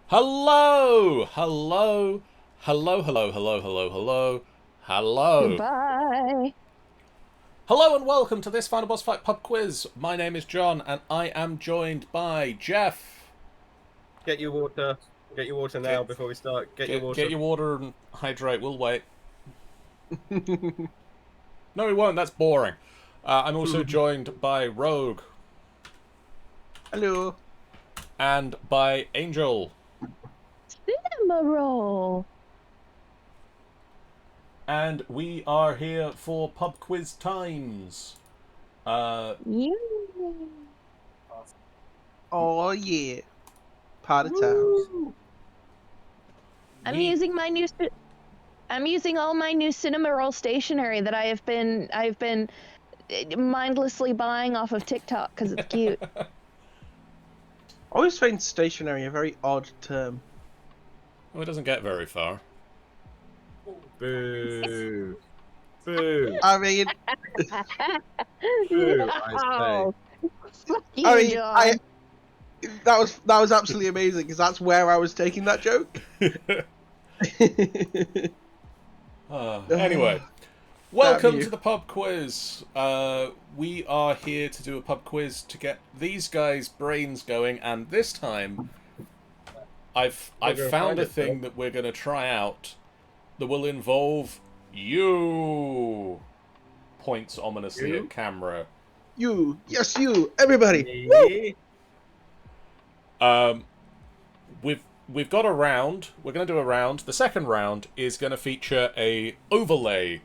Hello! Hello! Hello, hello, hello, hello, hello. Hello. Goodbye. Hello and welcome to this Final Boss Fight pub quiz. My name is John and I am joined by Jeff. Get your water. Get your water now Get, before we start. Get your get water. your water and hydrate. We'll wait. No, we won't. That's boring. I'm also joined by Rogue Hello. and by Angel. Cinema roll. And we are here for pub quiz times. You. Oh yeah, part of town. I'm using my new. I'm using all my new cinema roll stationery that I've been mindlessly buying off of TikTok because it's cute. I always find stationary a very odd term. Well, it doesn't get very far. Boo. Boo. I mean, Boo, Oh, fuck you, I mean, John. that was absolutely amazing because that's where I was taking that joke. Anyway, welcome you. to the pub quiz. We are here to do a pub quiz to get these guys' brains going, and this time, I've gonna found find a it, thing that we're going to try out that will involve you. Points ominously You? at camera. You, yes, you, everybody. Yeah. We've got a round. We're going to do a round. The second round is going to feature a overlay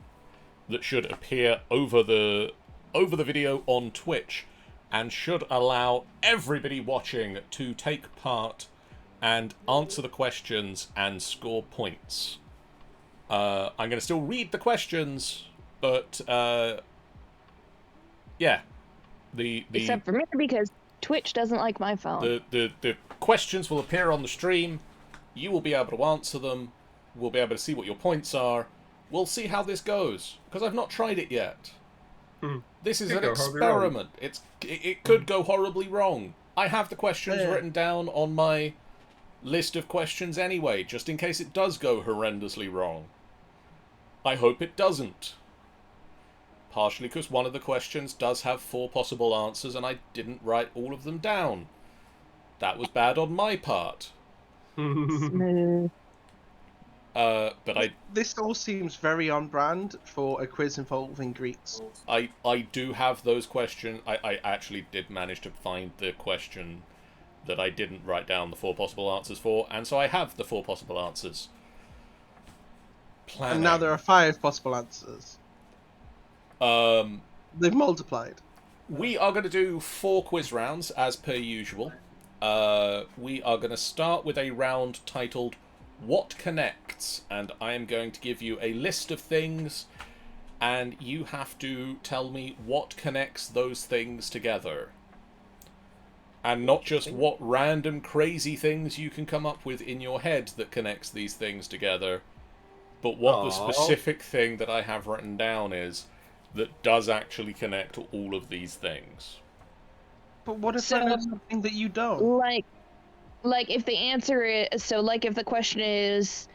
that should appear over the video on Twitch and should allow everybody watching to take part and answer the questions and score points. I'm going to still read the questions, but yeah, the Except for me because Twitch doesn't like my phone. the questions will appear on the stream. You will be able to answer them. We'll be able to see what your points are. We'll see how this goes, because I've not tried it yet. This is Could an go horribly wrong. experiment. It could go horribly wrong. I have the questions Yeah. written down on my list of questions anyway, just in case it does go horrendously wrong. I hope it doesn't. Partially because one of the questions does have 4 possible answers and I didn't write all of them down. That was bad on my part. Smooth. But This all seems very on brand for a quiz involving Greeks. I do have those questions. I actually did manage to find the question that I didn't write down the 4 possible answers for, and so I have the 4 possible answers. Planning. And now there are 5 possible answers. They've multiplied. We are going to do 4 quiz rounds, as per usual. We are going to start with a round titled What Connects? And I am going to give you a list of things, and you have to tell me what connects those things together. And not just what random crazy things you can come up with in your head that connects these things together, but what the specific thing that I have written down is that does actually connect all of these things. But what if So- I know something that you don't? Like if the answer is so, like if the question is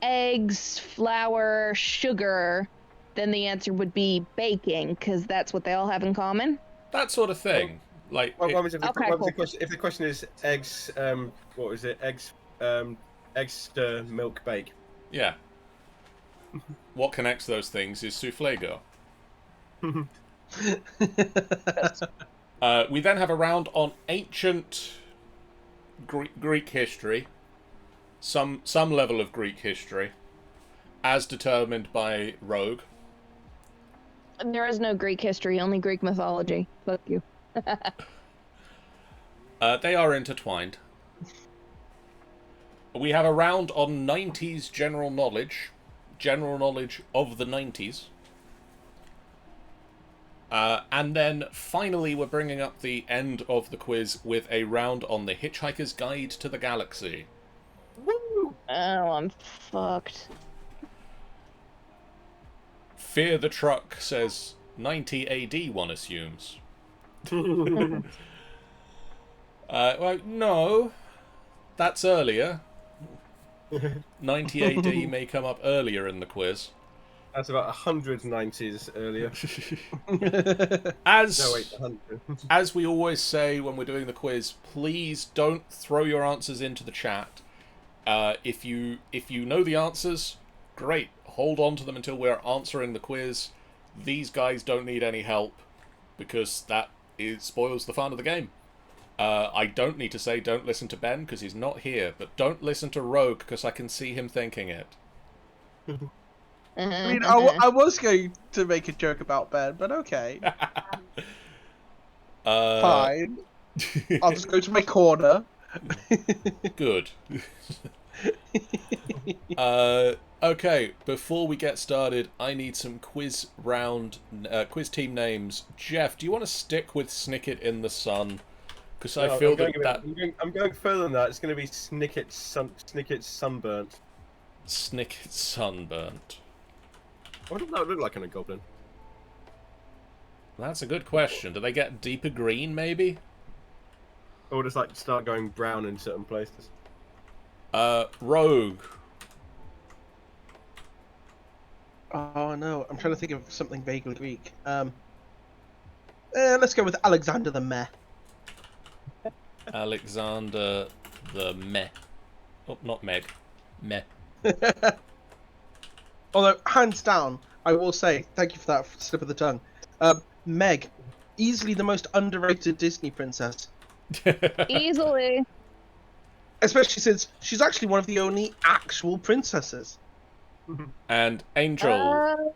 eggs, flour, sugar, then the answer would be baking because that's what they all have in common. That sort of thing. Like, What was it? Okay, What was cool. the question? If the question is eggs, what was it? Eggs, eggs, milk, bake. yeah. What connects those things is souffle go. We then have a round on ancient Greek history, some level of Greek history, as determined by Rogue. There is no Greek history, only Greek mythology. Fuck you. They are intertwined. We have a round on 90s general knowledge of the 90s. And then finally we're bringing up the end of the quiz with a round on the Hitchhiker's Guide to the Galaxy. Oh, I'm fucked. Fear the Truck says 90 AD, one assumes. Well, no. That's earlier. 90 AD may come up earlier in the quiz. That's about 190s earlier. As No, wait, 100. as we always say when we're doing the quiz, please don't throw your answers into the chat. If you know the answers, great. Hold on to them until we're answering the quiz. These guys don't need any help because spoils the fun of the game. I don't need to say don't listen to Ben because he's not here, but don't listen to Rogue because I can see him thinking it. I mean, I was going to make a joke about Ben, but okay. Fine. I'll just go to my corner. Good. Okay, before we get started, I need some quiz team names. Jeff, do you want to stick with Snicket in the Sun? Because I feel I'm going further than that. It's going to be Snicket Sunburnt. Snicket Sunburnt. What does that look like on a goblin? That's a good question. Do they get deeper green, maybe? Or just like start going brown in certain places? Rogue. Oh no, I'm trying to think of something vaguely Greek. Let's go with Alexander the Meh. Alexander the Meh. Oh, not Meg. Meh. Although, hands down, I will say, thank you for that slip of the tongue. Meg, easily the most underrated Disney princess. Easily. Especially since she's actually one of the only actual princesses. And Angel.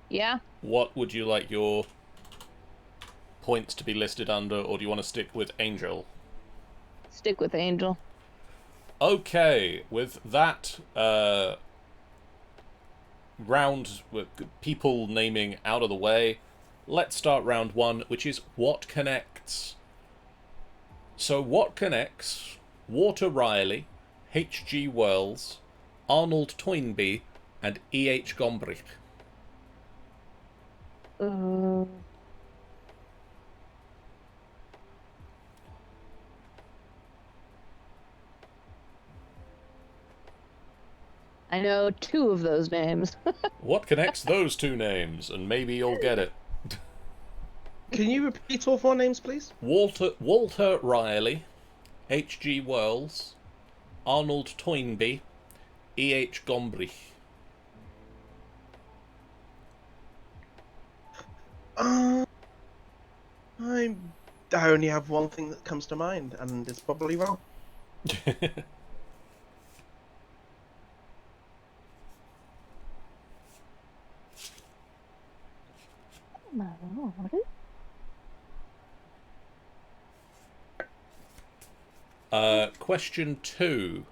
Yeah. What would you like your points to be listed under, or do you want to stick with Angel? Stick with Angel. Okay, with that round with people naming out of the way, let's start round one, which is what connects. So what connects Walter Riley, H.G. Wells, Arnold Toynbee, and E.H. Gombrich? I know two of those names. What connects those two names? And maybe you'll get it. Can you repeat all four names, please? Walter Riley, H.G. Wells, Arnold Toynbee, E.H. Gombrich. I only have one thing that comes to mind, and it's probably wrong. My lord. Question 2.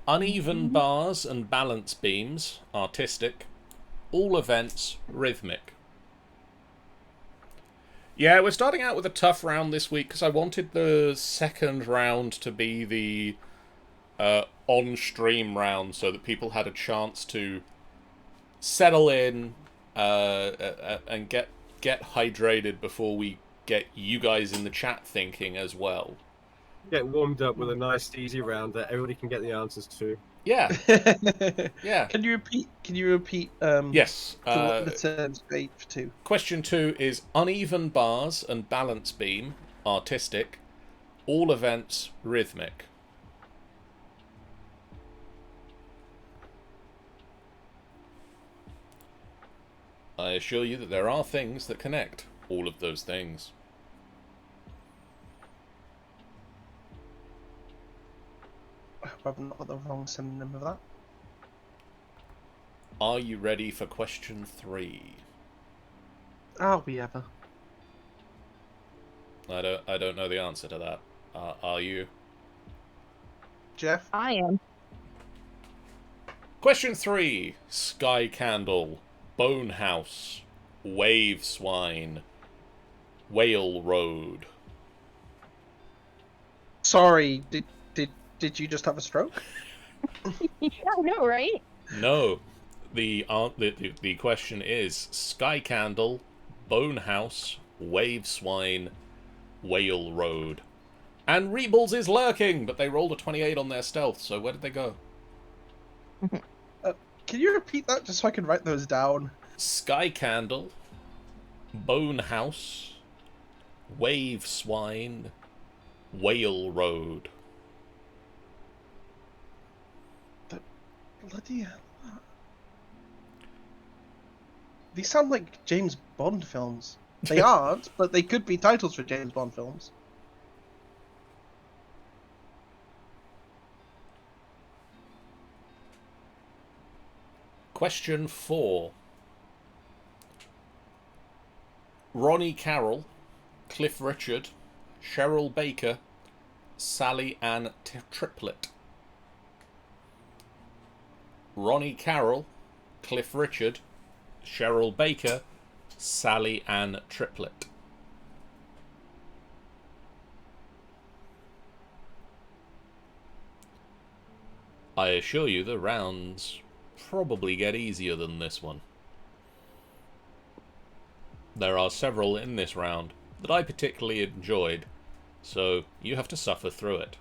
Uneven bars and balance beams, artistic. All events, rhythmic. Yeah, we're starting out with a tough round this week because I wanted the second round to be the on-stream round so that people had a chance to settle in and get hydrated before we get you guys in the chat thinking as well. Get warmed up with a nice, easy round that everybody can get the answers to. Yeah. Yeah. Can you repeat? Yes. The terms for 2. Question 2 is uneven bars and balance beam, artistic. All events, rhythmic. I assure you that there are things that connect all of those things. I hope I've not got the wrong synonym of that. Are you ready for question 3? Are we ever? I don't know the answer to that. Are you? Jeff? I am. Question 3. Sky Candle, Bone House, Wave Swine, Whale Road. Sorry, did you just have a stroke? Yeah, I know, right? No. The question is Sky Candle, Bone House, Wave Swine, Whale Road. And Rebels is lurking, but they rolled a 28 on their stealth, so where did they go? Can you repeat that just so I can write those down? Sky Candle, Bone House, Wave Swine, Whale Road. Bloody hell. These sound like James Bond films. They aren't, but they could be titles for James Bond films. Question 4. Ronnie Carroll, Cliff Richard, Cheryl Baker, Sally Ann Triplett. Ronnie Carroll, Cliff Richard, Cheryl Baker, Sally Ann Triplett. I assure you the rounds probably get easier than this one. There are several in this round that I particularly enjoyed, so you have to suffer through it.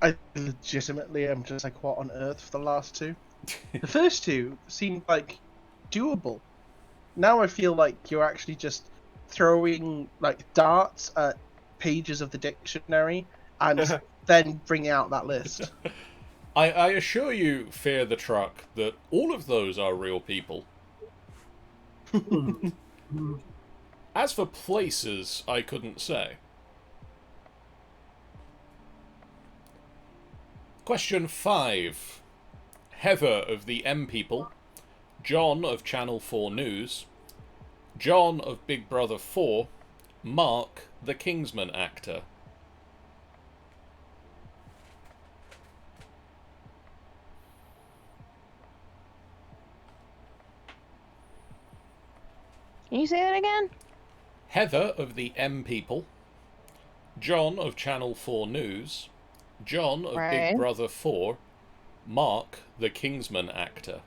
I legitimately am just like, what on earth for the last two? The first two seemed like doable. Now I feel like you're actually just throwing like darts at pages of the dictionary and then bringing out that list. I assure you, Fear the Truck, that all of those are real people. As for places, I couldn't say. Question 5. Heather of the M People, John of Channel 4 News, John of Big Brother 4, Mark, the Kingsman actor. Can you say that again? Heather of the M People, John of Channel 4 News, John of Right. Big Brother 4, Mark, the Kingsman actor.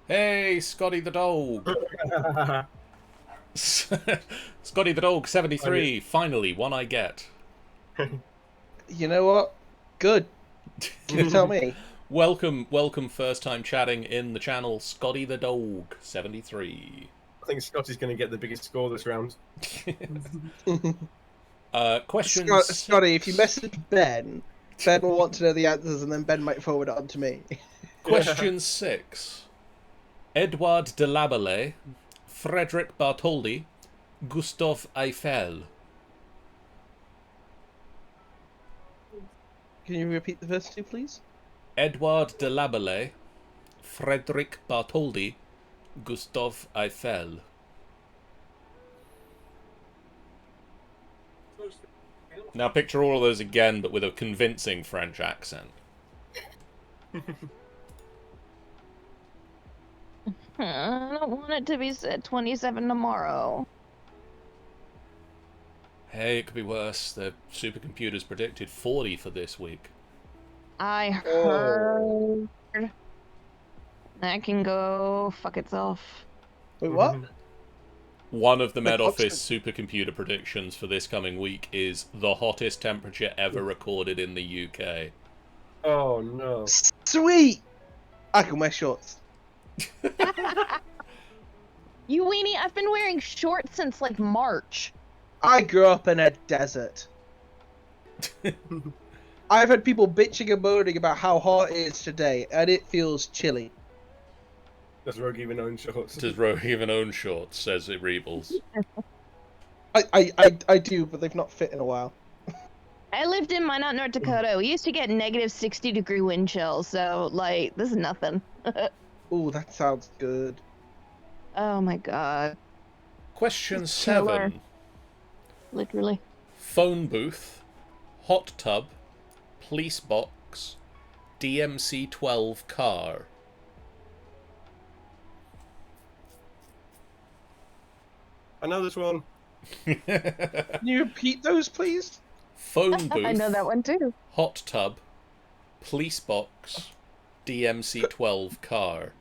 Hey, Scotty the dog. Scotty the dog, 73. Finally, one I get. You know what? Good. You tell me. Welcome, first time chatting in the channel, Scotty the dog, 73. I think Scotty's going to get the biggest score this round. Question Scotty, if you message Ben, Ben will want to know the answers and then Ben might forward it on to me. Question 6. Edouard de Laballet, Frederick Bartholdi, Gustave Eiffel. Can you repeat the first two, please? Edouard de Laballet, Frederick Bartholdi, Gustave Eiffel. Now picture all of those again, but with a convincing French accent. I don't want it to be said 27 tomorrow. Hey, it could be worse. The supercomputers predicted 40 for this week. I heard that can go fuck itself. Wait, what? One of the Met Like Office supercomputer predictions for this coming week is the hottest temperature ever recorded in the UK. Oh no. Sweet! I can wear shorts. You weenie, I've been wearing shorts since like March. I grew up in a desert. I've had people bitching and moaning about how hot it is today, and it feels chilly. Does Rogue even own shorts? Does Rogue even own shorts, says it Rebels. I do, but they've not fit in a while. I lived in Minot, North Dakota. We used to get negative 60-degree wind chills, so like this is nothing. Ooh, that sounds good. Oh my god. Question Killer. 7. Literally. phone booth, hot tub, police box, DMC-12 car. I know this one. Can you repeat those, please? Phone booth, I know that one too. hot tub, police box, DMC-12 car.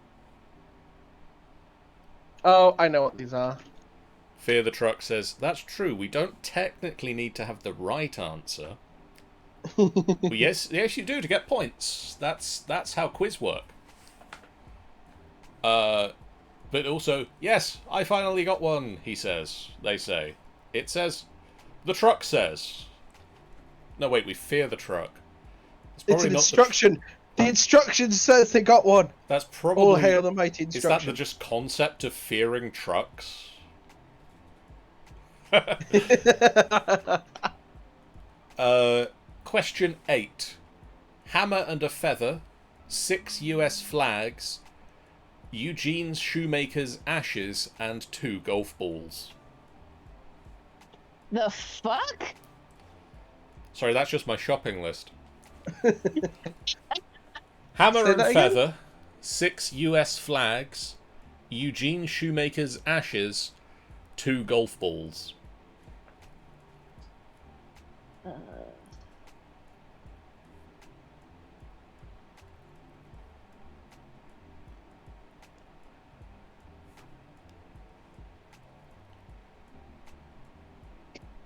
Oh, I know what these are. Fear the Truck says, that's true, we don't technically need to have the right answer. But yes, you do to get points. That's how quiz work. But also, yes, I finally got one, he says. They say. It says, the truck says. No, wait, we fear the truck. It's an instruction. The instruction says they got one. That's probably... All hail the mighty Is instruction. that the just concept of fearing trucks? Question 8. Hammer and a feather, 6 US flags, Eugene's shoemaker's ashes, and 2 golf balls. The fuck? Sorry, that's just my shopping list. Hammer Say and that again? feather, 6 US flags, Eugene shoemaker's ashes, 2 golf balls.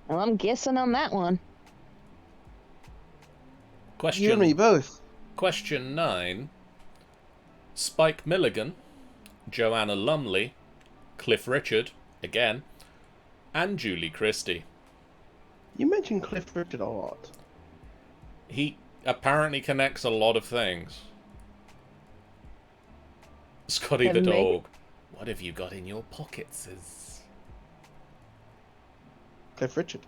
Well, I'm guessing on that one. You and me both. Question 9. Spike Milligan, Joanna Lumley, Cliff Richard, again, and Julie Christie. You mentioned Cliff Richard a lot. He apparently connects a lot of things. Scotty the And Meg? dog. What have you got in your pockets? Cliff Richard.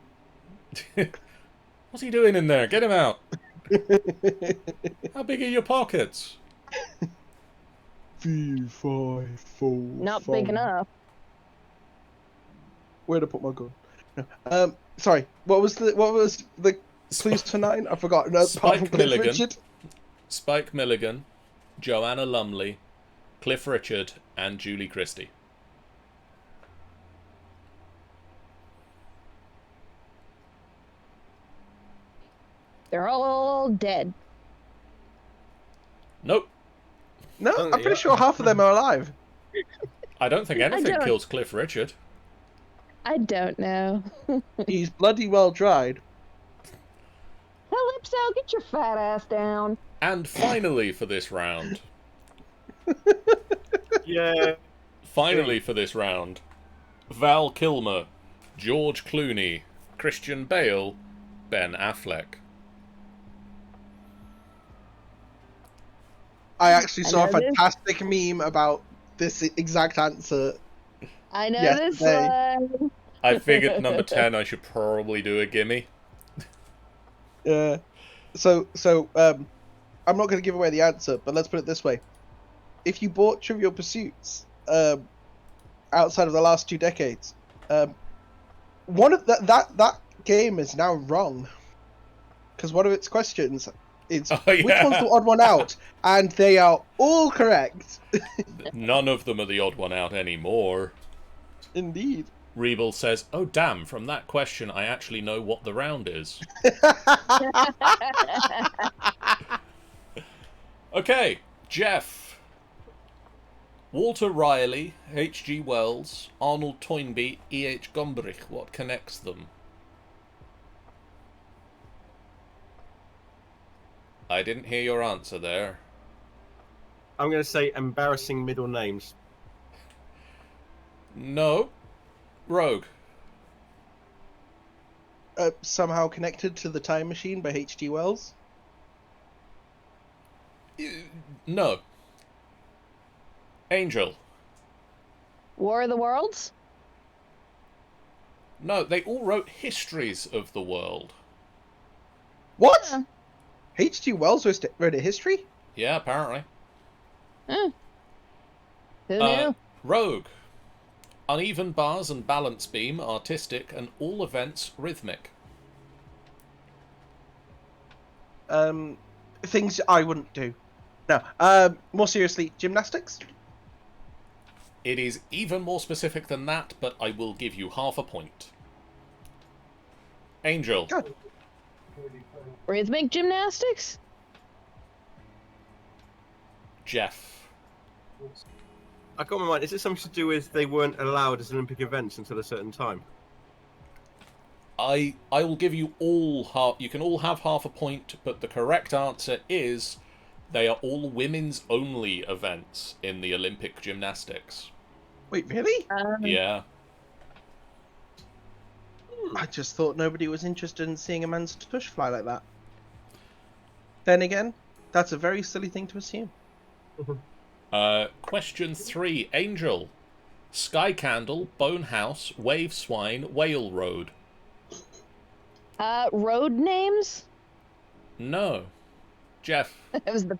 What's he doing in there? Get him out. How big are your pockets? 3, 5, 4. Not big enough. Where to put my gun? No. Sorry. What was the clues for 9? I forgot. No, apart Spike from Cliff Milligan. Richard. Spike Milligan, Joanna Lumley, Cliff Richard, and Julie Christie. They're all dead. Nope. No, Oh, I'm pretty yeah. sure half of them are alive. I don't think anything don't. kills Cliff Richard. I don't know. He's bloody well dried. Calypso, get your fat ass down. And finally for this round. Yeah. Finally for this round. Val Kilmer, George Clooney, Christian Bale, Ben Affleck. I actually saw a know this. fantastic meme about this exact answer. I know Yes, this one. I figured number 10 I should probably do a gimme. So I'm not going to give away the answer, but let's put it this way: if you bought Trivial Pursuits outside of the last 2 decades, one of that game is now wrong because one of its questions is which one's the odd one out, and they are all correct. None of them are the odd one out anymore. Indeed. Rebel says, oh damn, from that question I actually know what the round is. Okay, Jeff. Walter Riley, H.G. Wells, Arnold Toynbee, E.H. Gombrich. What connects them? I didn't hear your answer there. I'm going to say embarrassing middle names. No. Rogue. Somehow connected to The Time Machine by H.G. Wells. No. Angel. War of the Worlds? No, they all wrote histories of the world. What? Yeah. H.G. Wells wrote a history? Yeah, apparently. Huh. Who knew? Rogue. Uneven bars and balance beam, artistic, and all events rhythmic. Things I wouldn't do. No. More seriously, gymnastics. It is even more specific than that, but I will give you half a point. Angel. God. Rhythmic gymnastics? Jeff. I got my mind. Is it something to do with they weren't allowed as Olympic events until a certain time? I will give you all half. You can all have half a point, but the correct answer is they are all women's only events in the Olympic gymnastics. Wait, really? Yeah. I just thought nobody was interested in seeing a man's tush fly like that. Then again, that's a very silly thing to assume. Question 3. Angel. Sky Candle, Bone House, Wave Swine, Whale Road. Road names? No. Jeff. That was the.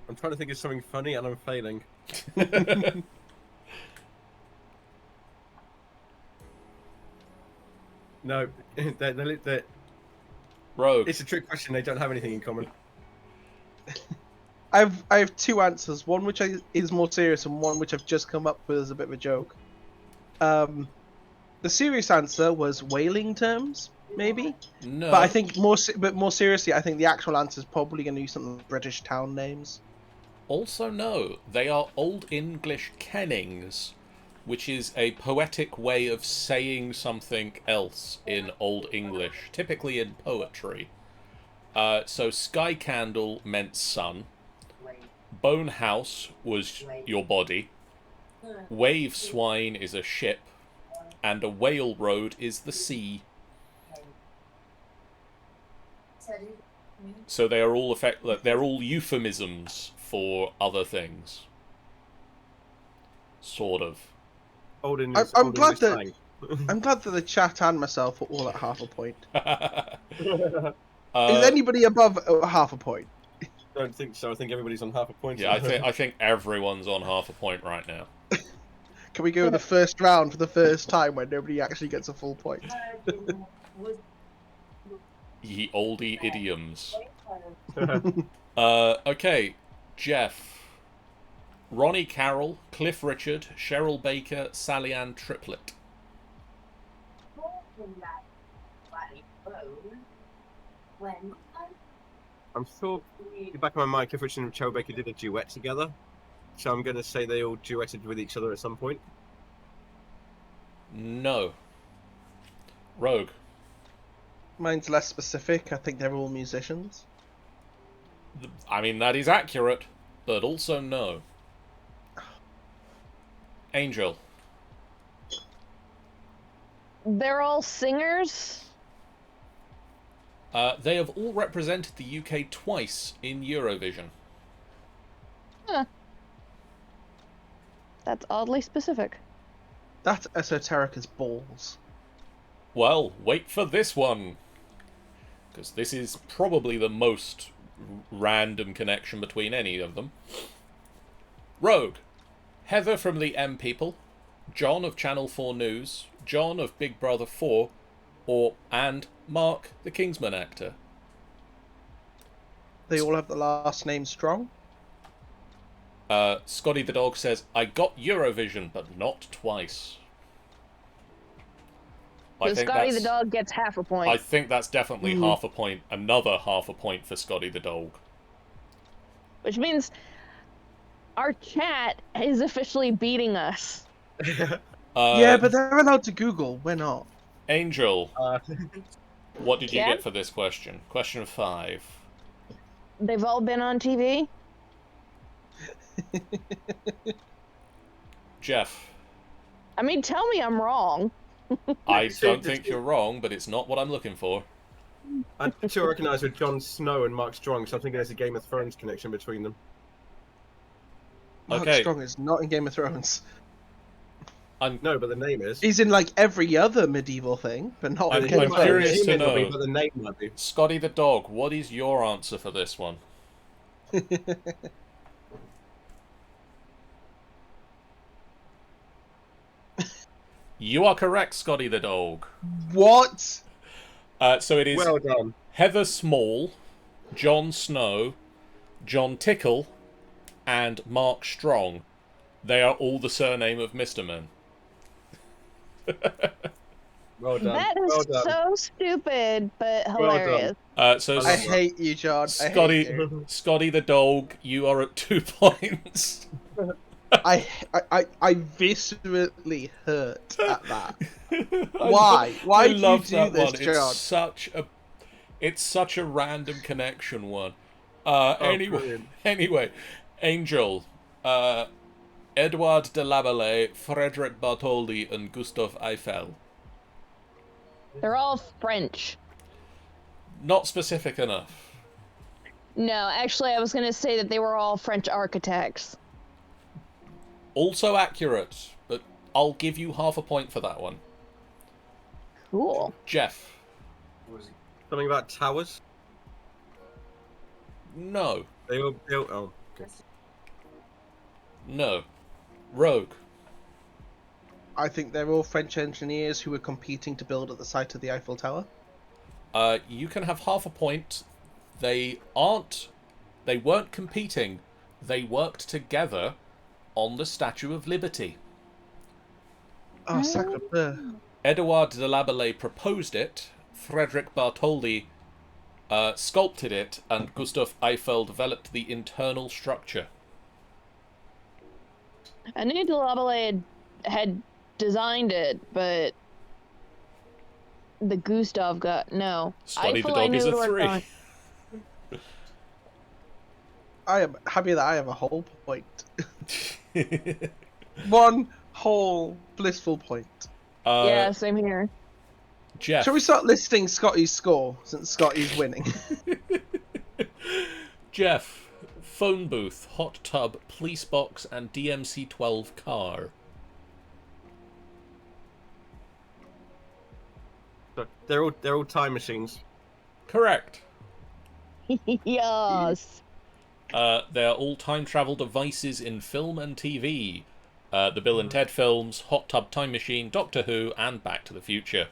I'm trying to think of something funny and I'm failing. No, they're, Rogue. it's a trick question. They don't have anything in common. I have two answers. One which is more serious, and one which I've just come up with as a bit of a joke. The serious answer was whaling terms, maybe. No. But I think more seriously, I think the actual answer is probably going to be something like British town names. Also, no. They are Old English kennings, which is a poetic way of saying something else in Old English, typically in poetry. So Sky Candle meant sun. Bone House was your body. Wave Swine is a ship. And a Whale Road is the sea. So they are all they're all euphemisms for other things. Sort of. Old English. I'm Old glad English that slang. I'm glad that the chat and myself are all at half a point. Is Uh, anybody above half a point? Don't think so. I think everybody's on half a point. yeah, I think everyone's on half a point right now. Can we go with the first round for the first time where nobody actually gets a full point? Ye oldie idioms. Okay, Jeff. Ronnie Carroll, Cliff Richard, Cheryl Baker, Sally Ann Triplett. I'm sure in the back of my mind, Cliff Richard and Cheryl Baker did a duet together. So I'm going to say they all duetted with each other at some point. No. Rogue. Mine's less specific. I think they're all musicians. I mean, that is accurate, but also no. Angel. They're all singers? They have all represented the UK twice in Eurovision. Huh. That's oddly specific. That's esoteric as balls. Well, wait for this one. Because this is probably the most random connection between any of them. Rogue. Heather from the M People, John of Channel 4 News, John of Big Brother 4, and Mark, the Kingsman actor. They all have the last name Strong. Scotty the Dog says, I got Eurovision, but not twice. So Scotty the dog gets half a point. I think that's definitely half a point. Another half a point for Scotty the Dog. Which means our chat is officially beating us. Yeah, but they're allowed to Google. We're not. Angel, what did you Yeah? get for this question? Question 5. They've all been on TV? Jeff, I mean, tell me I'm wrong. I don't think you're wrong, but it's not what I'm looking for. I'm sure I recognise with Jon Snow and Mark Strong, so I'm thinking there's a Game of Thrones connection between them. Mark Okay. Strong is not in Game of Thrones. No, but the name is. He's in like every other medieval thing, but not in Game I'm of Thrones. curious to He might be, know. but the name might be. Scotty the Dog, what is your answer for this one? You are correct, Scotty the Dog. What? So it is Well done. Heather Small, Jon Snow, John Tickle, and Mark Strong. They are all the surname of Mr. Man. Well done. That is well done. so stupid, but Well hilarious. So I I love hate you, John. Scotty, I hate you. Scotty the dog, you are at 2 points. I viscerally hurt at that. I Why? Why I do you love do that this, one. John? It's such a random connection one. Brilliant. Anyway, Angel, Edouard de Labalay, Frederick Bartholdi, and Gustave Eiffel. They're all French. Not specific enough. No, actually, I was going to say that they were all French architects. Also accurate, but I'll give you half a point for that one. Cool. Jeff. Something about towers? No. They all built. Oh, okay. No. Rogue. I think they're all French engineers who were competing to build at the site of the Eiffel Tower. You can have half a point. They weren't competing. They worked together on the Statue of Liberty. Oh, sacre bleu. Edouard de Labalay proposed it, Frederick Bartholdi sculpted it, and Gustave Eiffel developed the internal structure. I knew de Labalay had designed it, but the Gustav got no. Scotty the Eiffel I dog is knew a to work 3. on. I am happy that I have a whole point. One whole blissful point. Yeah, same here. Jeff. Shall we start listing Scotty's score since Scotty's winning? Jeff. Phone booth, hot tub, police box, and DMC-12 car. So they're all time machines. Correct. Yes. They are all time travel devices in film and TV. The Bill and Ted films, Hot Tub Time Machine, Doctor Who, and Back to the Future.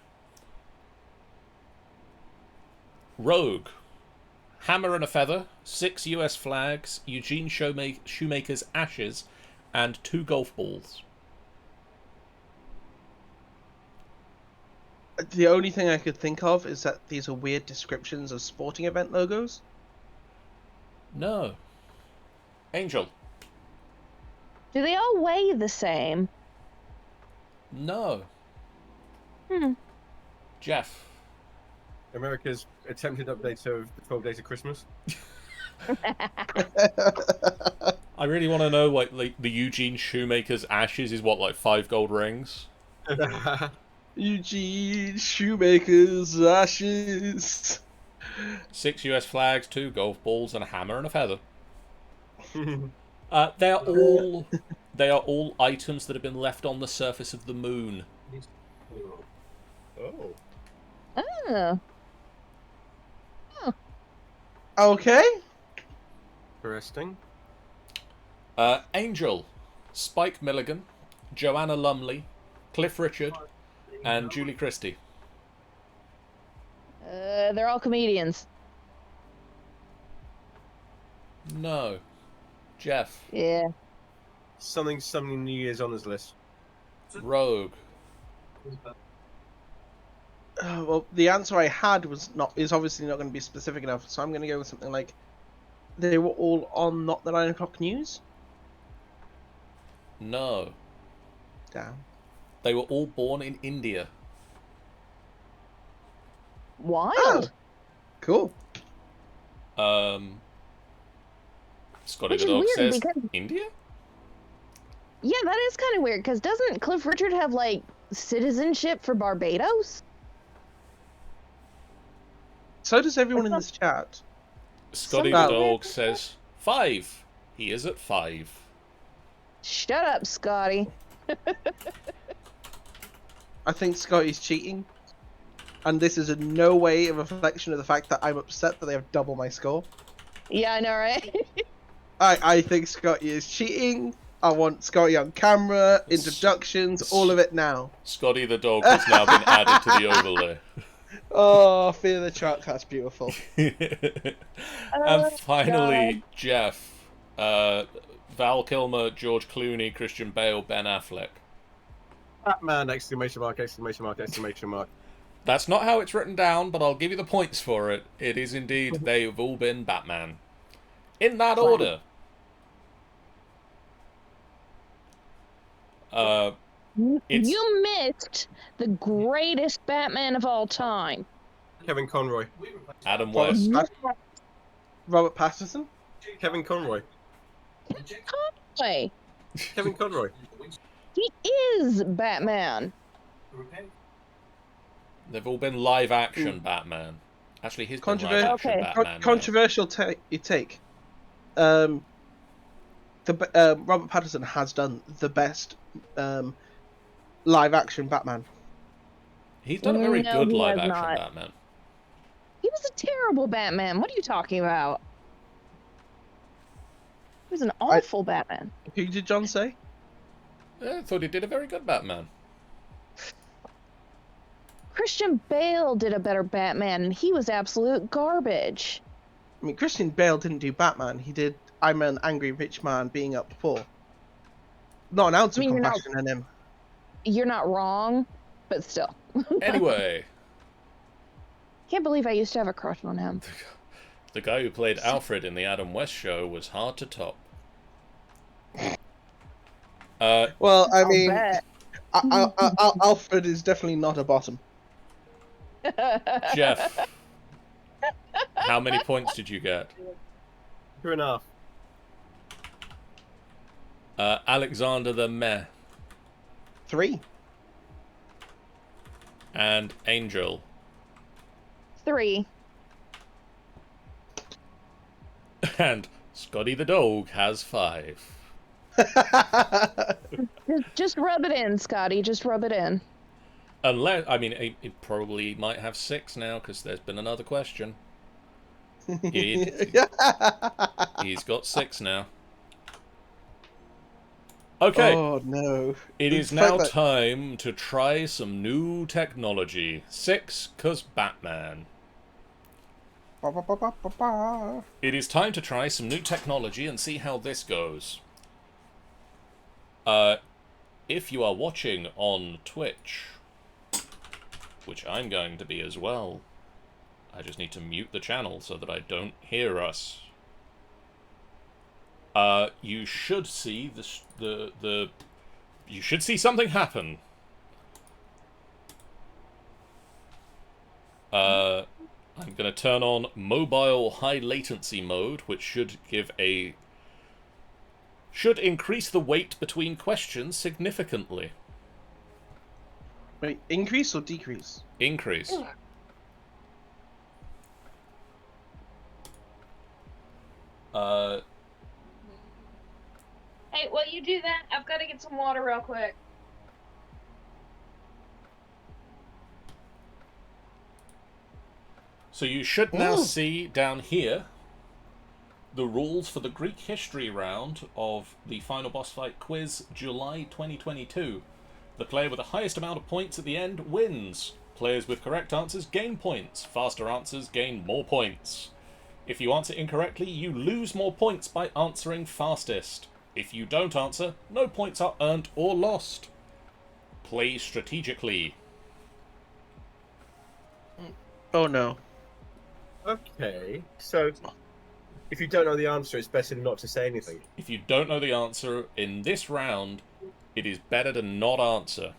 Rogue. Hammer and a Feather, 6 US flags, Eugene Shoemaker's ashes, and 2 golf balls. The only thing I could think of is that these are weird descriptions of sporting event logos. No. Angel. Do they all weigh the same? No. Jeff. America's attempted update of the 12 Days of Christmas. I really want to know, like the Eugene Shoemaker's ashes is what, like 5 gold rings? Eugene Shoemaker's ashes. 6 US flags, 2 golf balls, and a hammer and a feather. They are all items that have been left on the surface of the moon. Oh. Oh. Okay. Interesting. Angel, Spike Milligan, Joanna Lumley, Cliff Richard, and Julie Christie. They're all comedians. No. Jeff. Yeah. Something New Year's honours list. Rogue. Well, the answer I had is obviously not going to be specific enough, so I'm going to go with something like they were all on not the 9 o'clock news. No. Damn. They were all born in India. Wild. Oh, cool. Scotty Which the is dog weird says because- India? Yeah, that is kind of weird, because doesn't Cliff Richard have, like, citizenship for Barbados? So does everyone in this chat. Scotty Some- the dog says 5. He is at 5. Shut up, Scotty. I think Scotty's cheating. And this is in no way a reflection of the fact that I'm upset that they have double my score. Yeah, I know, right? I think Scotty is cheating. I want Scotty on camera, introductions, all of it now. Scotty the dog has now been added to the overlay. Oh, Fear the Truck, that's beautiful. And Oh, finally, Jeff. Val Kilmer, George Clooney, Christian Bale, Ben Affleck. Batman! Exclamation mark! Exclamation mark! Exclamation mark! That's not how it's written down, but I'll give you the points for it. It is indeed, they've all been Batman. In that order. It's You missed the greatest Batman of all time. Kevin Conroy. Adam Robert, West. Pat- Robert Pattinson? Kevin Conroy. Wait, Kevin Conroy. he is Batman. They've all been live action Batman. Actually, he's been live Controversial. action Okay. Batman. now. Controversial take. Robert Pattinson has done the best live action Batman. He's done a very No, good he live has action not. Batman. He was a terrible Batman. What are you talking about? He was an awful Batman. Who did John say? I thought he did a very good Batman. Christian Bale did a better Batman, and he was absolute garbage. I mean, Christian Bale didn't do Batman. He did I'm an angry rich man being up poor. Not an ounce of you're not- compassion in him. You're not wrong, but still. Anyway, Can't believe I used to have a crush on him. the guy who played Alfred in the Adam West show was hard to top. Well, I mean, bet. Alfred is definitely not a bottom. Jeff, how many points did you get? 2.5. Alexander the Meh 3. and Angel. 3. And Scotty the dog has 5. Just rub it in, Scotty. Just rub it in. Unless, I mean, it probably might have 6 now because there's been another question. He's got 6 now. Okay. Oh no! It is now time to try some new technology. 6, 'cause Batman. It is time to try some new technology and see how this goes. If you are watching on Twitch, which I'm going to be as well, I just need to mute the channel so that I don't hear us. You should see you should see something happen. I'm going to turn on mobile high latency mode, which should increase the wait between questions significantly. Wait, increase or decrease? Increase. Hey, while you do that, I've got to get some water real quick. So you should now see down here the rules for the Greek history round of the Final Boss Fight Quiz July 2022. The player with the highest amount of points at the end wins. Players with correct answers gain points. Faster answers gain more points. If you answer incorrectly, you lose more points by answering fastest. If you don't answer, no points are earned or lost. Play strategically. Oh no! Okay, so if you don't know the answer, it's better not to say anything. If you don't know the answer in this round, it is better to not answer.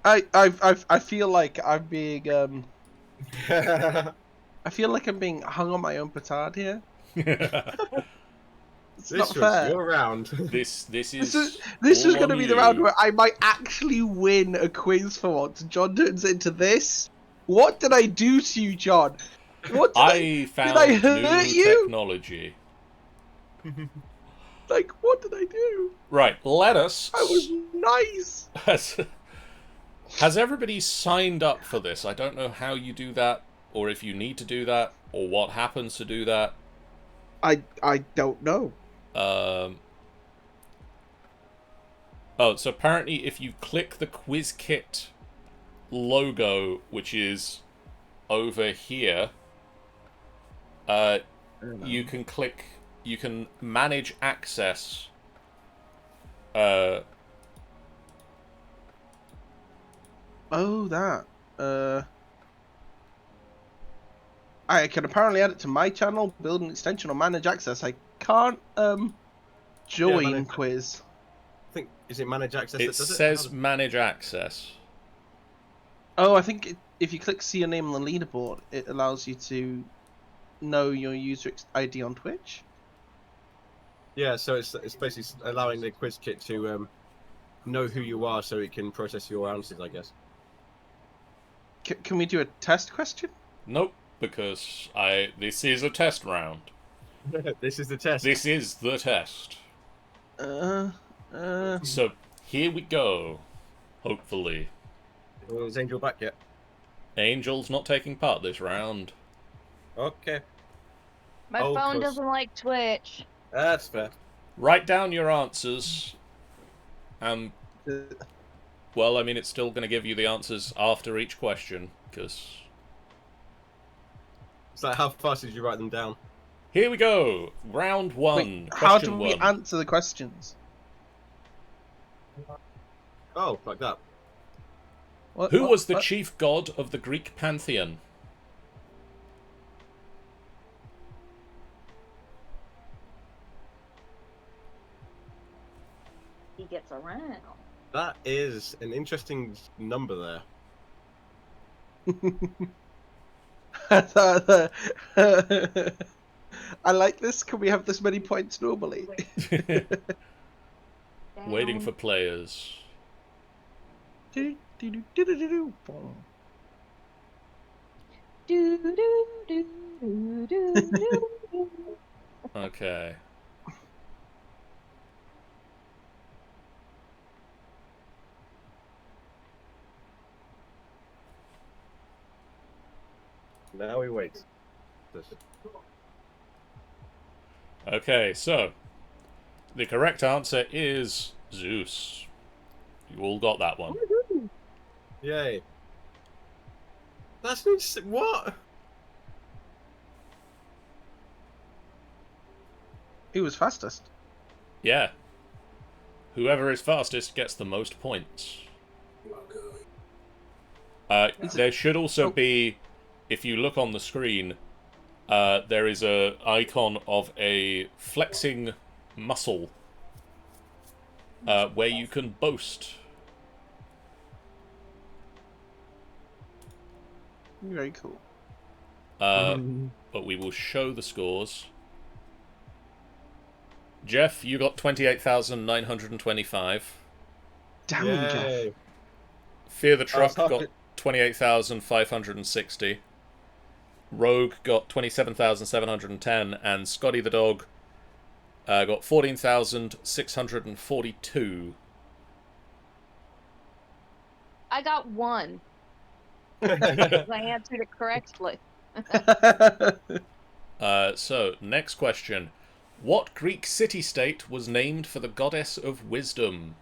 I feel like I'm being I feel like I'm being hung on my own petard here. It's This not was fair. your round. This is This is all going to on be the you. round where I might actually win a quiz for once. John turns into this. What did I do to you, John? What did I found I hurt new you? technology. like? What did I do? Right, let us. I was nice. Has everybody signed up for this? I don't know how you do that, or if you need to do that, or what happens to do that. I don't know. Oh, so apparently if you click the quiz kit logo, which is over here, you can click, you can manage access. Oh, that. I can apparently add it to my channel, build an extension, or manage access. I can't join manage- quiz. I think is it manage access It that does says it? manage access. Oh, I think if you click see your name on the leaderboard, it allows you to know your user ID on Twitch. Yeah, so it's basically allowing the quiz kit to know who you are, so it can process your answers, I guess. Can we do a test question? Nope, because this is a test round. This is the test. This is the test. So here we go. Hopefully, Well, is Angel back yet? Angel's not taking part this round. Okay, My Oh, phone close. doesn't like Twitch. that's fair. Write down your answers. Well, I mean, it's still going to give you the answers after each question, because... It's like, how fast did you write them down? Here we go! Round one. Wait, how do Question we one. answer the questions? Oh, like that. Who was the what? chief god of the Greek pantheon? He gets around. That is an interesting number there. I like this. Can we have this many points normally? Waiting for players. Do, do, do, do, do, do. Okay. Now we wait. Okay, so... the correct answer is Zeus. You all got that one. Yay. That's what? Who was fastest? Yeah. Whoever is fastest gets the most points. There should also be, if you look on the screen, there is a icon of a flexing muscle where you can boast. Very cool. But we will show the scores. Jeff, you got 28,925. Damn, Jeff. Yay. Fear the Truck half got it. 28,560. Rogue got 27,710, and Scotty the Dog got 14,642. I got one. I answered it correctly. So, next question. What Greek city-state was named for the goddess of wisdom?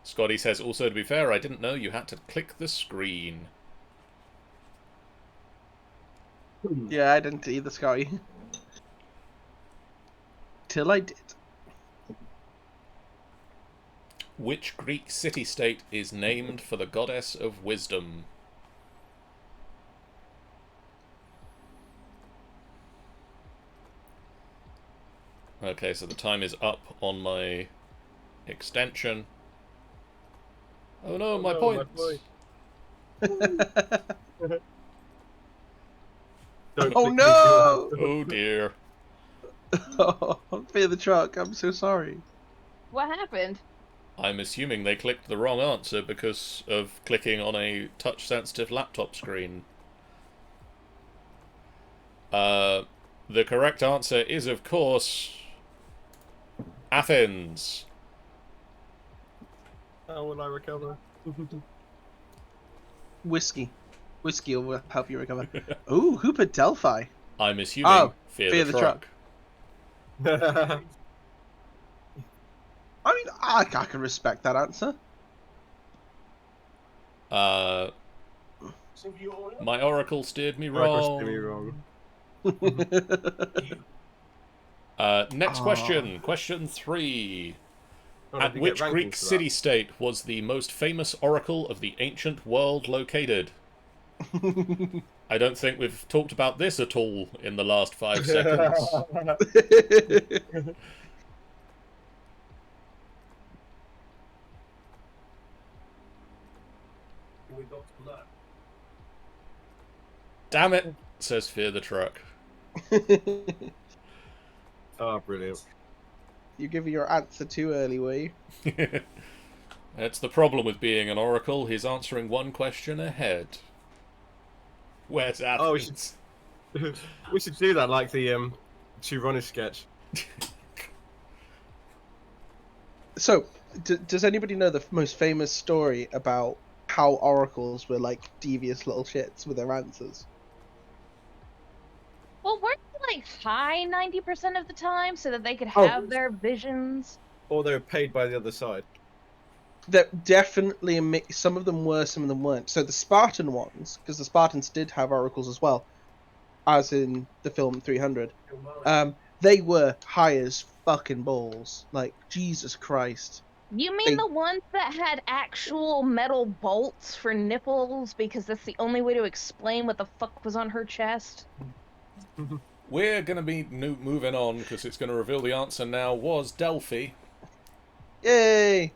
Scotty says, also, to be fair, I didn't know you had to click the screen. Yeah, I didn't either, Scotty. Till I did. Which Greek city-state is named for the goddess of wisdom? Okay, so the time is up on my extension. Oh no, my no, points! my Don't Oh click no! Oh dear. Fear the Truck. I'm so sorry. What happened? I'm assuming they clicked the wrong answer because of clicking on a touch-sensitive laptop screen. The correct answer is, of course, Athens. How will I recover? Whiskey. Whiskey will help you recover. Ooh, Hooper Delphi. I'm assuming Oh, Fear the Truck. I mean, I can respect that answer. My oracle steered me Oracle wrong. steered me wrong. Next question. Question 3. Oh, At did you get which rankings Greek for that? city-state was the most famous oracle of the ancient world located? I don't think we've talked about this at all in the last 5 seconds. Damn it, says Fear the Truck. Oh, brilliant. You giving your answer too early, were you? That's the problem with being an oracle. He's answering one question ahead. Where's Athens? Oh, we should do that like the Chironic sketch. So, does anybody know the most famous story about how oracles were like devious little shits with their answers? Well, weren't they like high 90% of the time so that they could Oh. have their visions? Or they were paid by the other side. That definitely a mix. Some of them were, some of them weren't. So the Spartan ones, because the Spartans did have oracles as well, as in the film 300. They were high as fucking balls. Like, Jesus Christ. You mean the ones that had actual metal bolts for nipples because that's the only way to explain what the fuck was on her chest? We're going to be moving on because it's going to reveal the answer now was Delphi. Yay!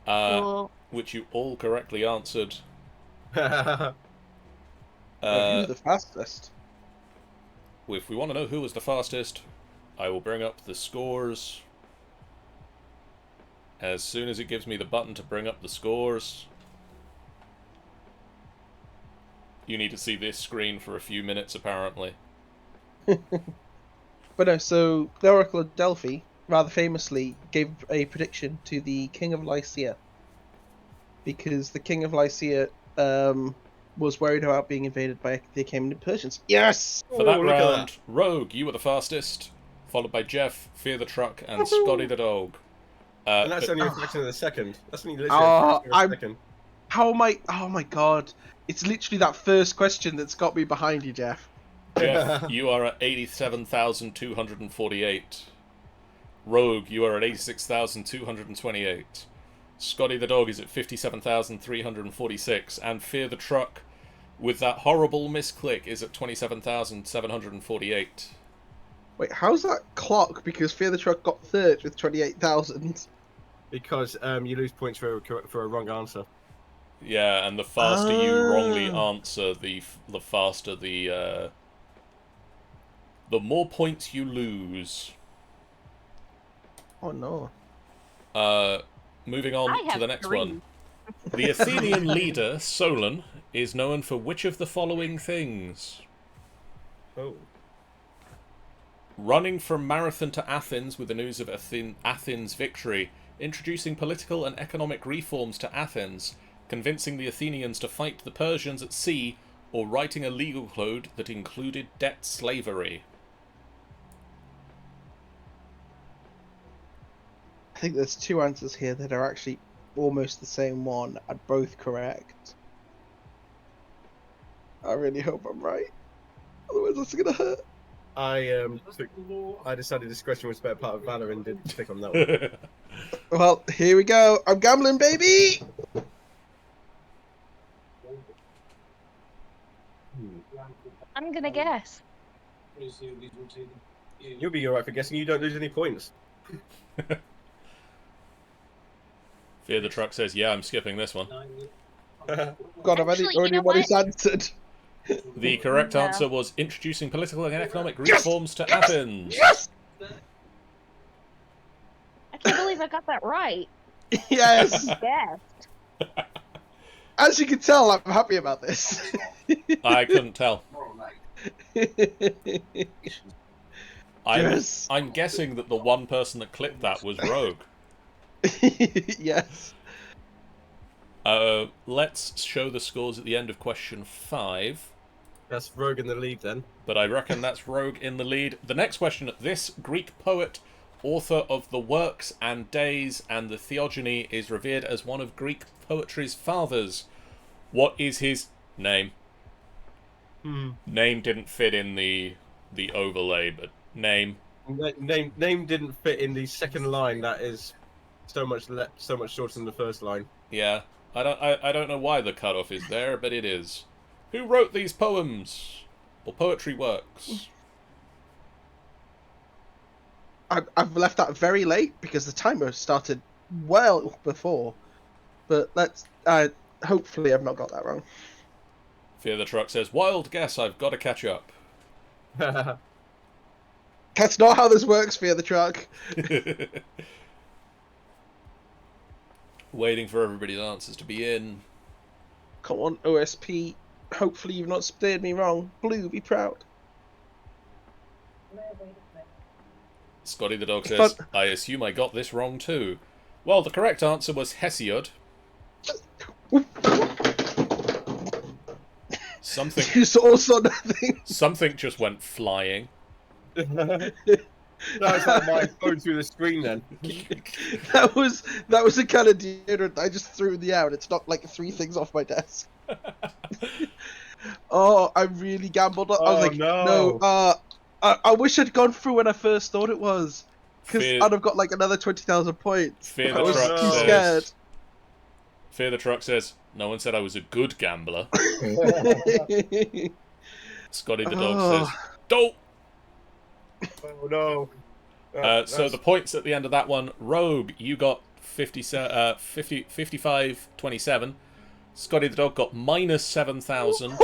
Cool. Which you all correctly answered. Who's the fastest? If we want to know who was the fastest, I will bring up the scores. As soon as it gives me the button to bring up the scores. You need to see this screen for a few minutes, apparently. But no, so the Oracle of Delphi rather famously gave a prediction to the King of Lycia. Because the King of Lycia was worried about being invaded by the Achaemenid Persians. Yes! For that look at round, that. Rogue, you were the fastest, followed by Jeff, Fear the Truck, and Scotty the Dog. And that's but- only a fraction of the second. That's only literally a fraction of a second. How am I? Oh my god. It's literally that first question that's got me behind you, Jeff. Jeff, you are at 87,248. Rogue, you are at 86,228. Scotty the Dog is at 57,346. And Fear the Truck, with that horrible misclick, is at 27,748. Wait, how's that clock? Because Fear the Truck got third with 28,000. Because you lose points for a wrong answer. Yeah, and the faster you wrongly answer, the faster the more points you lose. Oh no. Moving on to the next one. The Athenian leader, Solon, is known for which of the following things? Oh. Running from Marathon to Athens with the news of Athens' victory, introducing political and economic reforms to Athens, convincing the Athenians to fight the Persians at sea, or writing a legal code that included debt slavery. I think there's two answers here that are actually almost the same one and both correct. I really hope I'm right. Otherwise it's gonna hurt. I decided discretion was the better part of valor and didn't stick on that one. Well, here we go. I'm gambling, baby! I'm gonna guess. You'll be alright for guessing. You don't lose any points. Fear the Truck says, yeah, I'm skipping this one. God, I've Actually, already you know what what? he's answered. The correct Yeah. answer was introducing political and economic reforms to Athens. Yes! I can't believe I got that right. Yes! Yes. As you can tell, I'm happy about this. I couldn't tell. Yes. I'm guessing that the one person that clipped that was Rogue. Yes. Let's show the scores at the end of question 5. That's Rogue in the lead then. But I reckon that's Rogue in the lead. The next question, this Greek poet, author of the Works and Days and the Theogony, is revered as one of Greek poetry's fathers. What is his name? Name didn't fit in the overlay, but name. Name didn't fit in the second line. That is so much shorter than the first line. Yeah, I don't know why the cutoff is there, but it is. Who wrote these poems or poetry works? I've left that very late because the timer started well before. But let's. Hopefully, I've not got that wrong. Fear the Truck says, "Wild guess. I've got to catch up." That's not how this works, Fear the Truck. Waiting for everybody's answers to be in. Come on, OSP. Hopefully, you've not steered me wrong. Blue, be proud. Scotty the Dog says, "I assume I got this wrong too." Well, the correct answer was Hesiod. Something. You saw nothing. Something just went flying. That was like my phone through the screen then. That was the kind of deodorant I just threw in the air and it's knocked like 3 things off my desk. Oh, I really gambled. I was like, no. I wish I'd gone through when I first thought it was. Because I'd have got like another 20,000 points. Fear I the was Truck too says, scared. Fear the Truck says, "No one said I was a good gambler." Scotty the Dog says, "Don't." Oh no. So the points at the end of that one, Rogue, you got 55-27. Scotty the Dog got minus 7,000.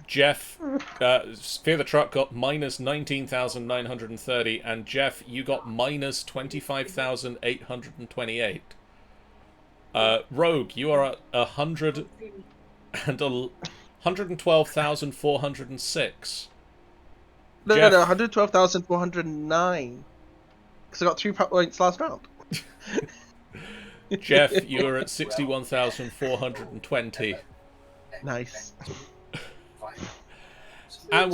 Jeff, Fear the Truck got minus 19,930, and Jeff, you got minus 25,828. Rogue, you are at 112,406. No, Jeff. 112,409. Because I got 3 points last round. Jeff, you are at 61,420. Nice. And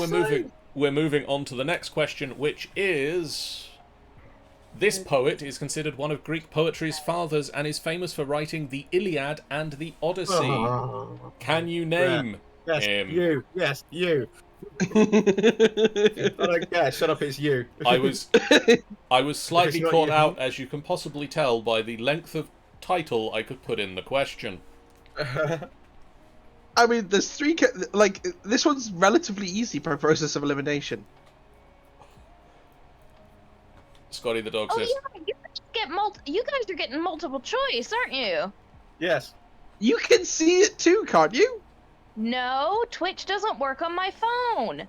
we're moving on to the next question, which is: this poet is considered one of Greek poetry's fathers and is famous for writing the Iliad and the Odyssey. Can you name him? You. Yes, you. I don't care. Shut up. It's you. I was slightly not caught you. out, as you can possibly tell, by the length of title I could put in the question. I mean, there's 3... Like, this one's relatively easy per process of elimination. Scotty the Dog Oh says, yeah, you guys are getting multiple choice, aren't you? Yes. You can see it too, can't you? No, Twitch doesn't work on my phone.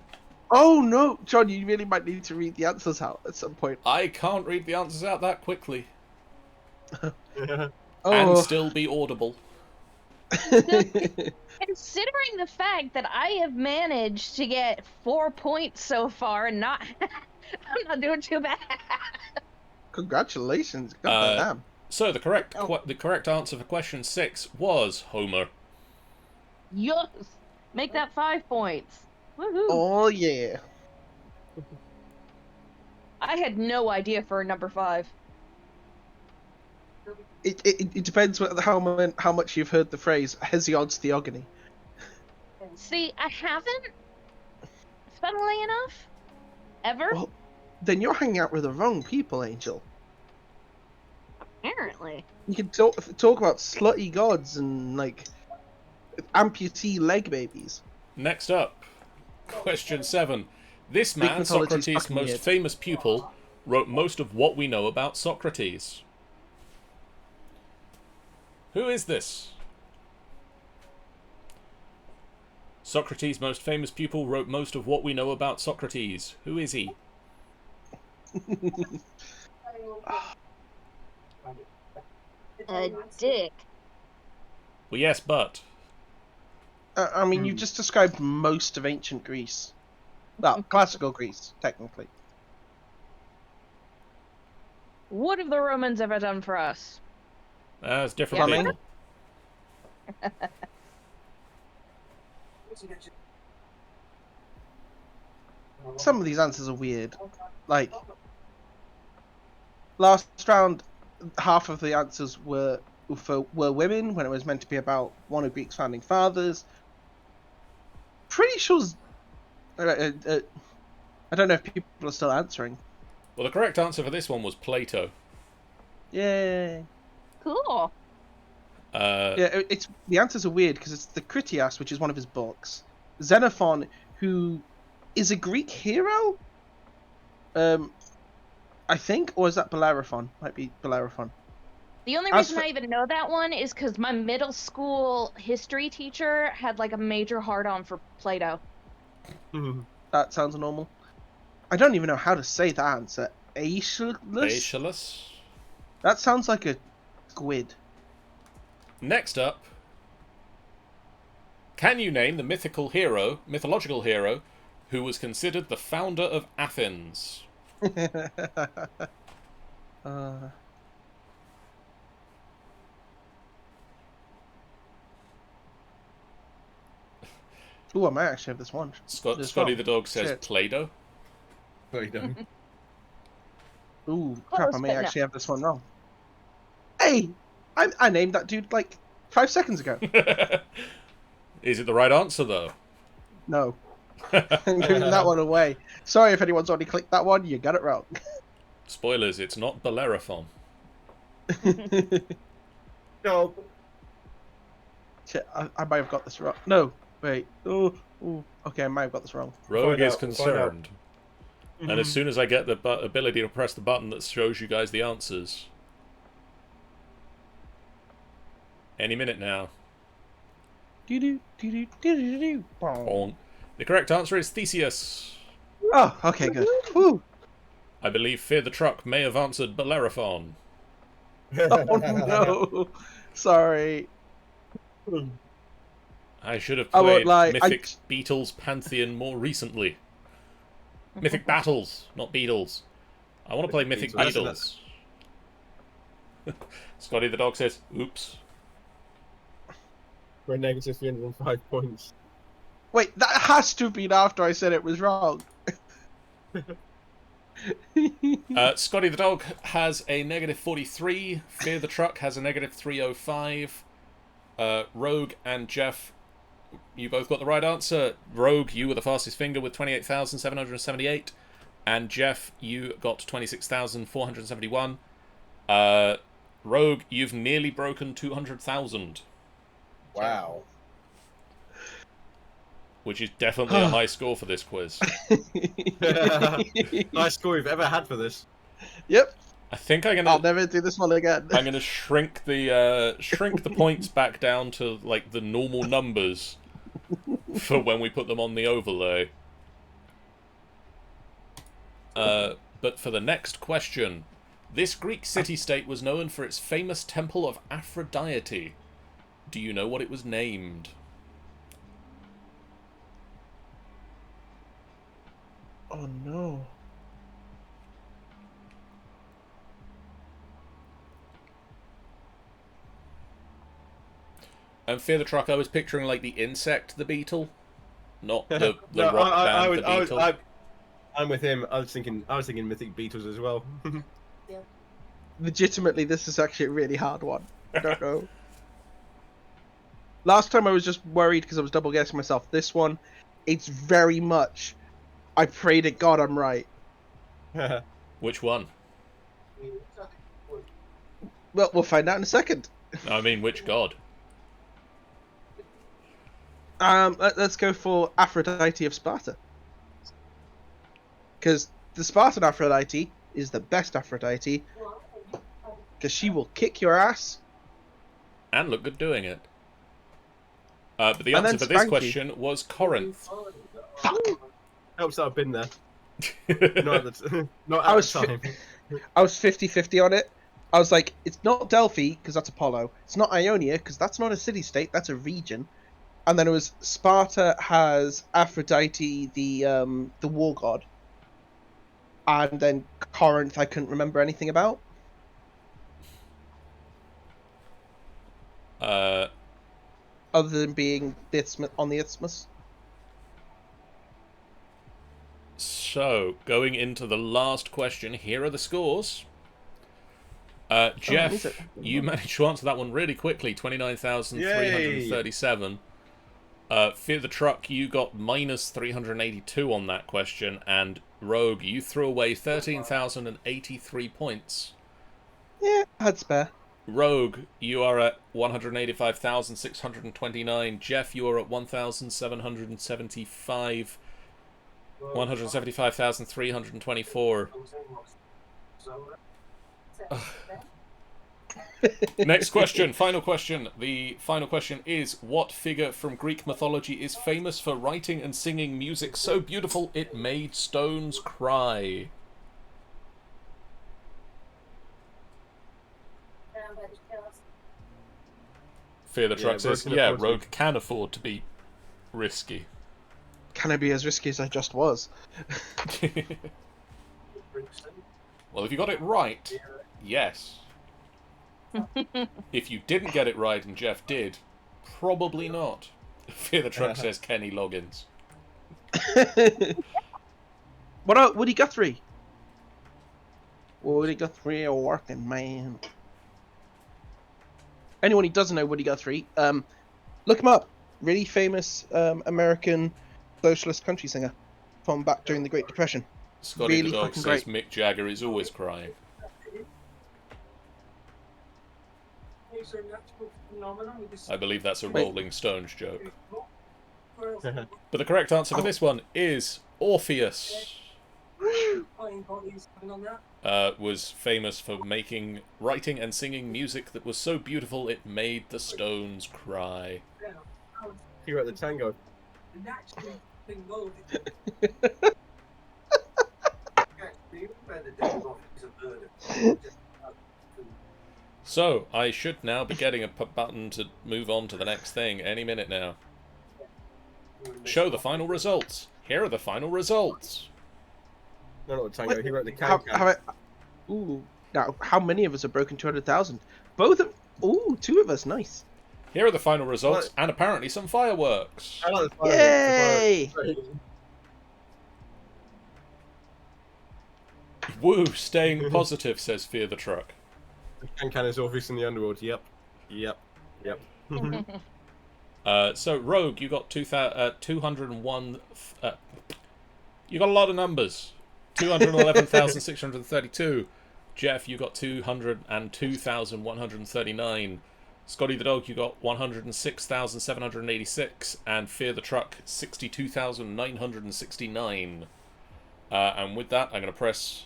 Oh no, John, you really might need to read the answers out at some point. I can't read the answers out that quickly. Oh. And still be audible. Considering the fact that I have managed to get 4 points so far and not... I'm not doing too bad. Congratulations. Goddamn. So the correct answer for question 6 was Homer. Yes! Make that 5 points. Woohoo! Oh yeah. I had no idea for number 5. It depends how much you've heard the phrase Hesiod's Theogony. See, I haven't, funnily enough, ever. Well, then you're hanging out with the wrong people, Angel. Apparently. You can talk about slutty gods and like amputee leg babies. Next up, question 7. This man, mythology's Socrates' fucking most weird. famous pupil, wrote most of what we know about Socrates. Who is this? Socrates' most famous pupil wrote most of what we know about Socrates. Who is he? A dick. Well, yes, but... I mean, you just described most of ancient Greece. Well, classical Greece, technically. What have the Romans ever done for us? It's different Plumbing? people. Some of these answers are weird. Like, last round, half of the answers were women when it was meant to be about one of Greek's founding fathers. Pretty sure I don't know if people are still answering. Well, the correct answer for this one was Plato. Yay. Cool. Yeah, it's the answers are weird because it's the Critias, which is one of his books. Xenophon, who is a Greek hero, I think, or is that Bellerophon? Might be Bellerophon. The only reason I even know that one is because my middle school history teacher had like a major hard-on for Plato. That sounds normal. I don't even know how to say that answer. Aeschylus? Aeschylus. That sounds like a squid. Next up, can you name the mythological hero, who was considered the founder of Athens? Ooh, I might actually have this one. Scotty the dog says Shit. Play-Doh. Play-Doh. Ooh, crap, I Close, may but no. actually have this one wrong. Hey! I named that dude like 5 seconds ago. Is it the right answer, though? No. I'm giving that one away. Sorry if anyone's already clicked that one, you got it wrong. Spoilers, it's not Bellerophon. No. Shit, I might have got this wrong. No, wait. Oh, okay, I might have got this wrong. Rogue Find is out, we'll find concerned. out. And as soon as I get the ability to press the button that shows you guys the answers. Any minute now. Doo-doo. Bonk. The correct answer is Theseus. Oh, okay, good. Woo. I believe Fear the Truck may have answered Bellerophon. Oh no. Sorry. I should have I won't played lie, Mythic Beatles Pantheon more recently. Mythic Battles, not Beatles. I want to play Mythic Beatles. Beatles. Scotty the dog says, oops. We're negative 305 points. Wait, that has to have been after I said it was wrong. Scotty the dog has a negative 43. Fear the Truck has a negative 305. Rogue and Jeff, you both got the right answer. Rogue, you were the fastest finger with 28,778. And Jeff, you got 26,471. Rogue, you've nearly broken 200,000. Wow. Which is definitely a high score for this quiz. Highest score we've ever had for this. Yep. I think I'm I'll gonna never do this one again. I'm gonna shrink the points back down to like the normal numbers for when we put them on the overlay. But for the next question, this Greek city-state was known for its famous temple of Aphrodite. Do you know what it was named? Oh no. And Fear the Truck, I was picturing like the insect, the beetle, not the No, rock band, the beetle. I'm with him. I was thinking Mythic Beatles as well. Legitimately, this is actually a really hard one. I don't know. Last time I was just worried because I was double guessing myself. This one, it's very much. I pray to God I'm right. Which one? Well, we'll find out in a second. I mean, which god? Let's go for Aphrodite of Sparta. Because the Spartan Aphrodite is the best Aphrodite. Because she will kick your ass. And look good doing it. But the And answer then for this spank you. question was Corinth. Fuck. Helps that I've been there. Not at the, not I at was the time. I was 50-50 on it. I was like, it's not Delphi, because that's Apollo. It's not Ionia, because that's not a city-state, that's a region. And then it was Sparta has Aphrodite, the war god. And then Corinth, I couldn't remember anything about. Other than being on the isthmus. So, going into the last question, here are the scores. is Jeff, it? you managed to answer that one really quickly, 29,337. Fear the Truck, you got minus 382 on that question, and Rogue, you threw away 13,083 points. Yeah, I had spare. Rogue, you are at 185,629. Jeff, you are at 1,775. 175,324. Next question, final question. The final question is, what figure from Greek mythology is famous for writing and singing music so beautiful it made stones cry? Fear the Truck says, yeah, Rogue can afford to be risky. Can I be as risky as I just was? Well, if you got it right, yes. If you didn't get it right and Jeff did, probably not. Fear the Truck says Kenny Loggins. What about Woody Guthrie? Woody Guthrie, a working man. Anyone who doesn't know Woody Guthrie, look him up. Really famous American socialist country singer from back during the Great Depression. Scotty Really the Dog fucking says great. Mick Jagger is always crying. I believe that's a Rolling Stones joke. But the correct answer for this one is Orpheus. Was famous for writing and singing music that was so beautiful it made the stones cry. He wrote the tango. So, I should now be getting a button to move on to the next thing any minute now. Show the final results. Here are the final results. No, not the tango. Wait, He wrote the can. Ooh. Now, how many of us have broken 200,000? Both of... Ooh, 2 of us. Nice. Here are the final results, and apparently some fireworks. I like the fireworks. Yay! Woo, staying positive, says Fear the Truck. The can is Orpheus in the underworld. Yep. So, Rogue, you got 201... you got a lot of numbers. 211,632. Jeff, you got 202,139. Scotty the Dog, you got 106,786. And Fear the Truck, 62,969. And with that, I'm going to press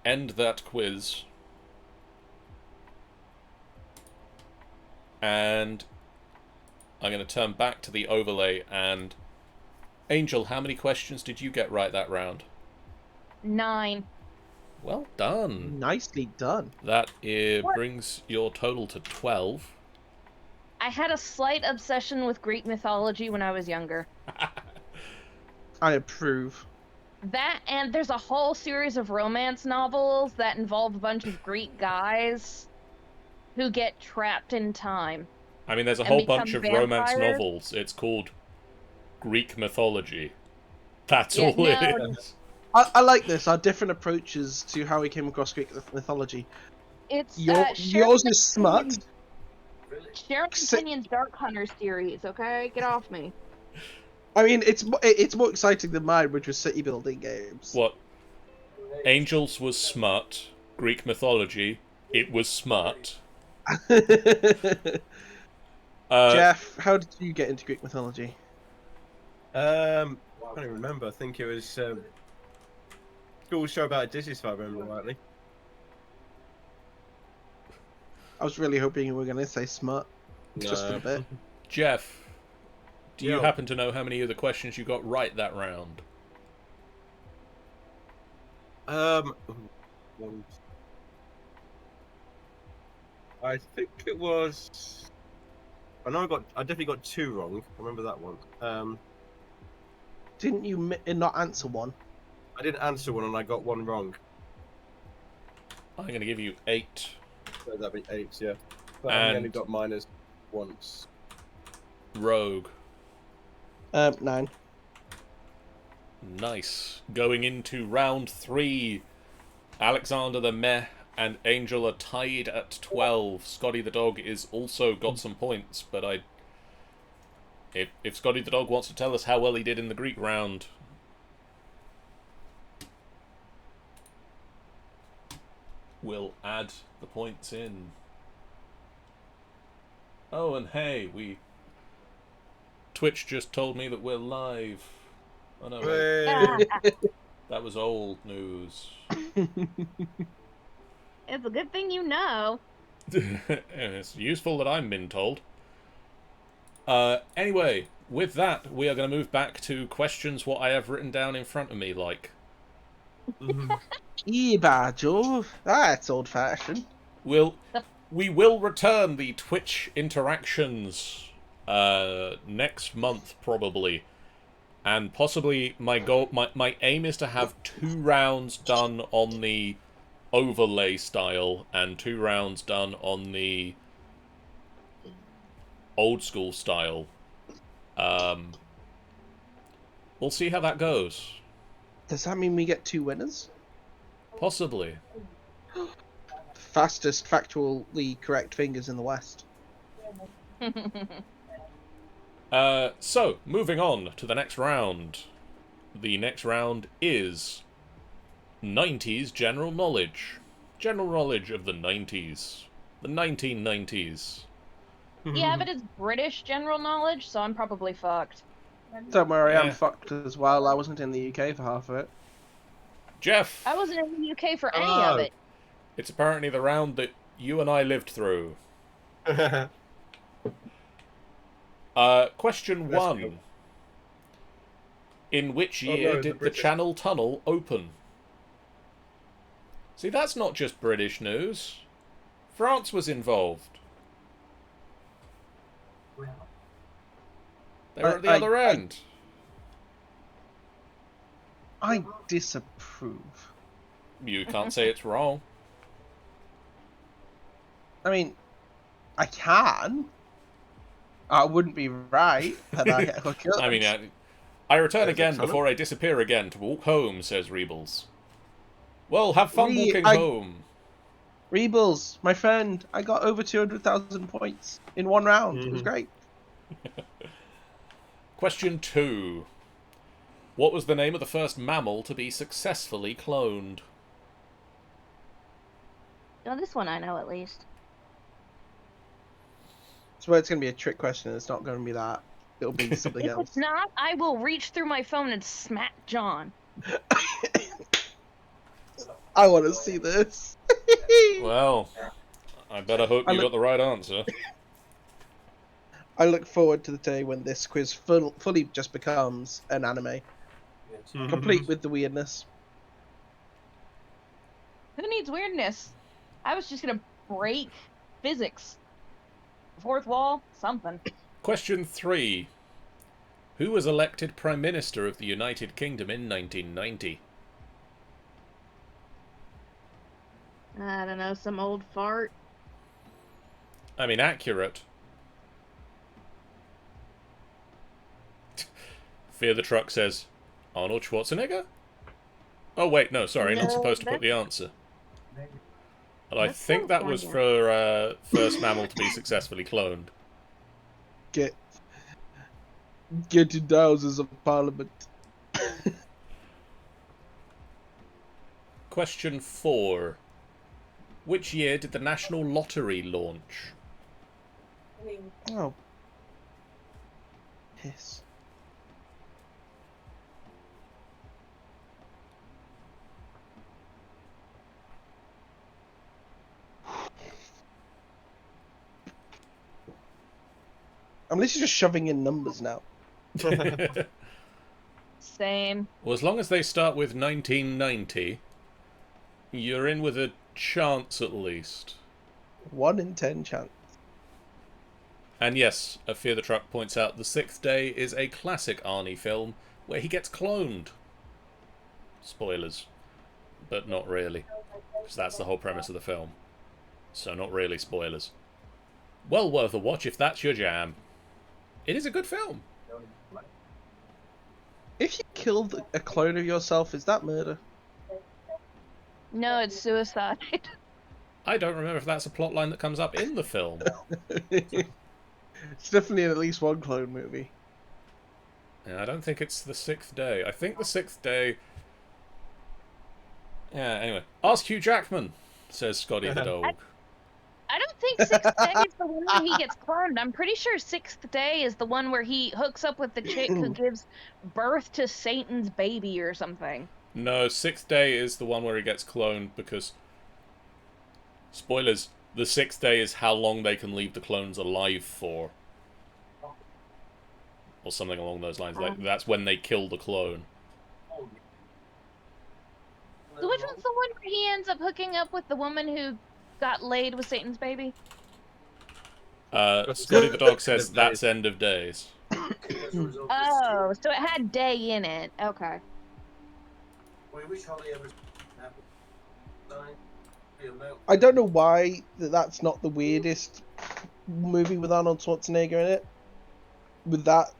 end that quiz. And I'm going to turn back to the overlay. And Angel, how many questions did you get right that round? 9. Well done. Nicely done. That brings your total to 12. I had a slight obsession with Greek mythology when I was younger. I approve. That, and there's a whole series of romance novels that involve a bunch of Greek guys who get trapped in time. I mean, there's a And whole become bunch of romance vampires? novels. It's called Greek mythology. That's Yeah, all no. it is. I like this. Our different approaches to how we came across Greek mythology. It's Yours is smut. Sharon Kenyon's Dark Hunter series, okay? Get off me. I mean, it's more exciting than mine, which was city building games. What? Angels was smut. Greek mythology, it was smut. Jeff, how did you get into Greek mythology? I can't even remember. I think it was school show about Odysseus, if I remember rightly. I was really hoping you were going to say smut. Just for a bit. Jeff, do you Yo. happen to know how many of the questions you got right that round? I think it was. I definitely got 2 wrong. I remember that one. Didn't you not answer one? I didn't answer one and I got 1 wrong. I'm going to give you 8. So that'd be 8, yeah. But I only got minus once. Rogue. 9. Nice. Going into round 3, Alexander the Meh and Angel are tied at 12. Scotty the Dog is also got some points, but If Scotty the dog wants to tell us how well he did in the Greek round, we'll add the points in. Oh, and hey, Twitch just told me that we're live. Oh no, wait. That was old news. It's a good thing you know. It's useful that I'm been told. Anyway, with that, we are going to move back to questions what I have written down in front of me, like. Yeah, by Jove. That's old-fashioned. We will return the Twitch interactions next month, probably. And possibly my aim is to have 2 rounds done on the overlay style and 2 rounds done on the old school style. We'll see how that goes. Does that mean we get 2 winners? Possibly. Fastest factually correct fingers in the West. So, moving on to the next round. The next round is 90s general knowledge. General knowledge of the 90s. The 1990s. Yeah, but it's British general knowledge, so I'm probably fucked. Don't worry, Yeah. I'm fucked as well. I wasn't in the UK for half of it. Jeff, I wasn't in the UK for any Oh. of it. it's apparently the round that you and I lived through. Question Let's 1. go. In which Oh, year no, the did the British. Channel Tunnel open? See, that's not just British news. France was involved. They were at the other end. I disapprove. You can't say it's wrong. I mean, I can. I wouldn't be right, but I could. I mean, I return There's a again tunnel. before I disappear again to walk home, says Rebels. Well, have fun walking I- home. Rebels, my friend, I got over 200,000 points in 1 round. It was Mhm. great. Question 2. What was the name of the first mammal to be successfully cloned? Oh, this one I know at least. So it's going to be a trick question. It's not going to be that. It'll be something If else. it's not, I will reach through my phone and smack John. I want to see this. Well, I better hope you got the right answer. I look forward to the day when this quiz fully just becomes an anime, complete with the weirdness. Who needs weirdness? I was just gonna break physics. Fourth wall, something. Question 3. Who was elected Prime Minister of the United Kingdom in 1990? I don't know, some old fart. I mean, accurate. Fear the Truck says, Arnold Schwarzenegger? Oh, wait, no, sorry, not No, supposed to put that- the answer. But I That think sounds that was like for first mammal to be successfully cloned. Get in the Houses of Parliament. Question 4. Which year did the National Lottery launch? Oh. Piss. I'm literally just shoving in numbers now. Same. Well, as long as they start with 1990, you're in with a chance at least. 1 in 10 chance. And yes, Fear the Truck points out The Sixth Day is a classic Arnie film where he gets cloned. Spoilers. But not really. Because that's the whole premise of the film. So not really spoilers. Well worth a watch if that's your jam. It is a good film. If you killed a clone of yourself, is that murder? No, it's suicide. I don't remember if that's a plotline that comes up in the film. It's definitely in at least one clone movie. Yeah, I don't think it's the 6th day. I think the 6th day... Yeah, anyway. Ask Hugh Jackman, says Scotty the dog. I don't think Sixth Day is the one where he gets cloned. I'm pretty sure Sixth Day is the one where he hooks up with the chick who gives birth to Satan's baby or something. No, 6th day is the one where he gets cloned because... Spoilers, the 6th day is how long they can leave the clones alive for. Or something along those lines. Like, that's when they kill the clone. So which one's the one where he ends up hooking up with the woman who got laid with Satan's baby? Scotty the dog says that's end of days. Oh, so it had day in it. Okay. I don't know why that's not the weirdest movie with Arnold Schwarzenegger in it. With that,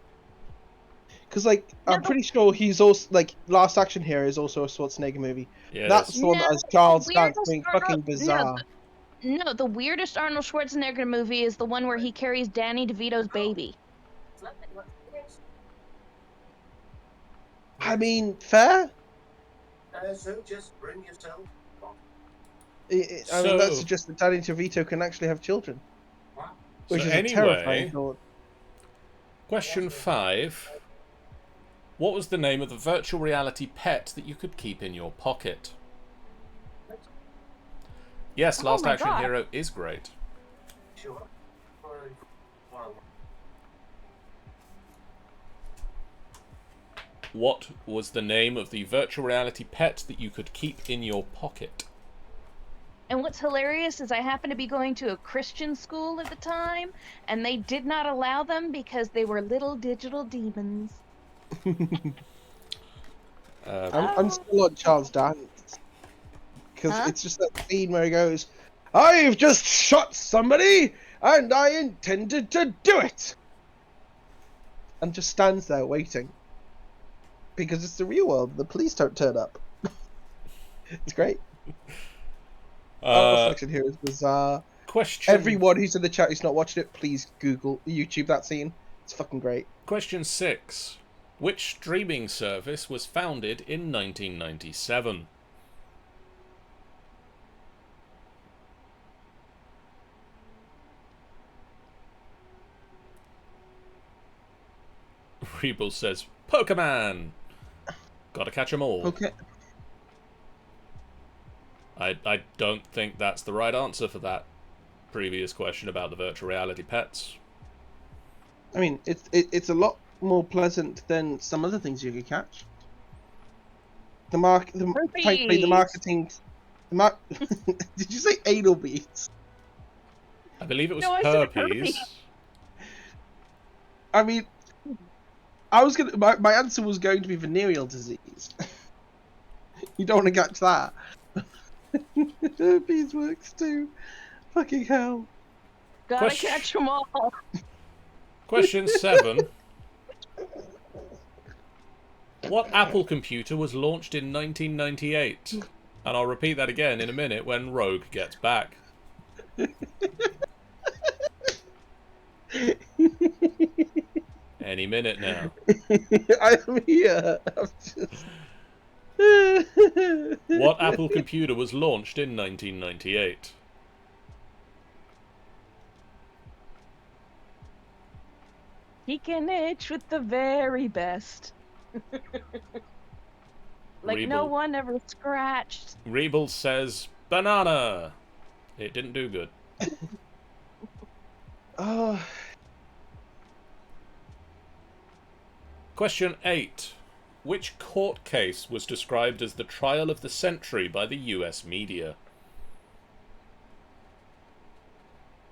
because like I'm pretty sure he's also like Last Action Hero is also a Schwarzenegger movie. Yeah, That's the one that has Charles Dance being fucking No, bizarre. No, the weirdest Arnold Schwarzenegger movie is the one where he carries Danny DeVito's baby. I mean, fair. So just bring yourself. I mean, that suggests that Danny DeVito can actually have children, which is a terrifying thought. Question 5. What was the name of the virtual reality pet that you could keep in your pocket? Yes, Last Action Hero is great. Sure. What was the name of the virtual reality pet that you could keep in your pocket? And what's hilarious is I happened to be going to a Christian school at the time, and they did not allow them because they were little digital demons. I'm still on Charles Dance. Because it's just that scene where he goes, "I've just shot somebody, and I intended to do it!" And just stands there waiting. Because it's the real world, the police don't turn up. It's great. Our section here is bizarre. Question... Everyone who's in the chat who's not watching it, please Google, YouTube that scene. It's fucking great. Question 6. Which streaming service was founded in 1997? Rebel says, Pokemon! Gotta catch 'em all. Okay. I don't think that's the right answer for that previous question about the virtual reality pets. I mean, it's a lot more pleasant than some other things you could catch. Frankly, the marketing. Did you say anal beads? I believe it was herpes. I mean, I was gonna. My answer was going to be venereal disease. You don't want to catch that. Herpes works too. Fucking hell. Gotta catch them all. Question 7. What Apple computer was launched in 1998? And I'll repeat that again in a minute when Rogue gets back. Any minute now. I'm here. I'm just... What Apple computer was launched in 1998? He can itch with the very best. Like no one ever scratched. Rebel says banana. It didn't do good. Question 8. Which court case was described as the trial of the century by the US media?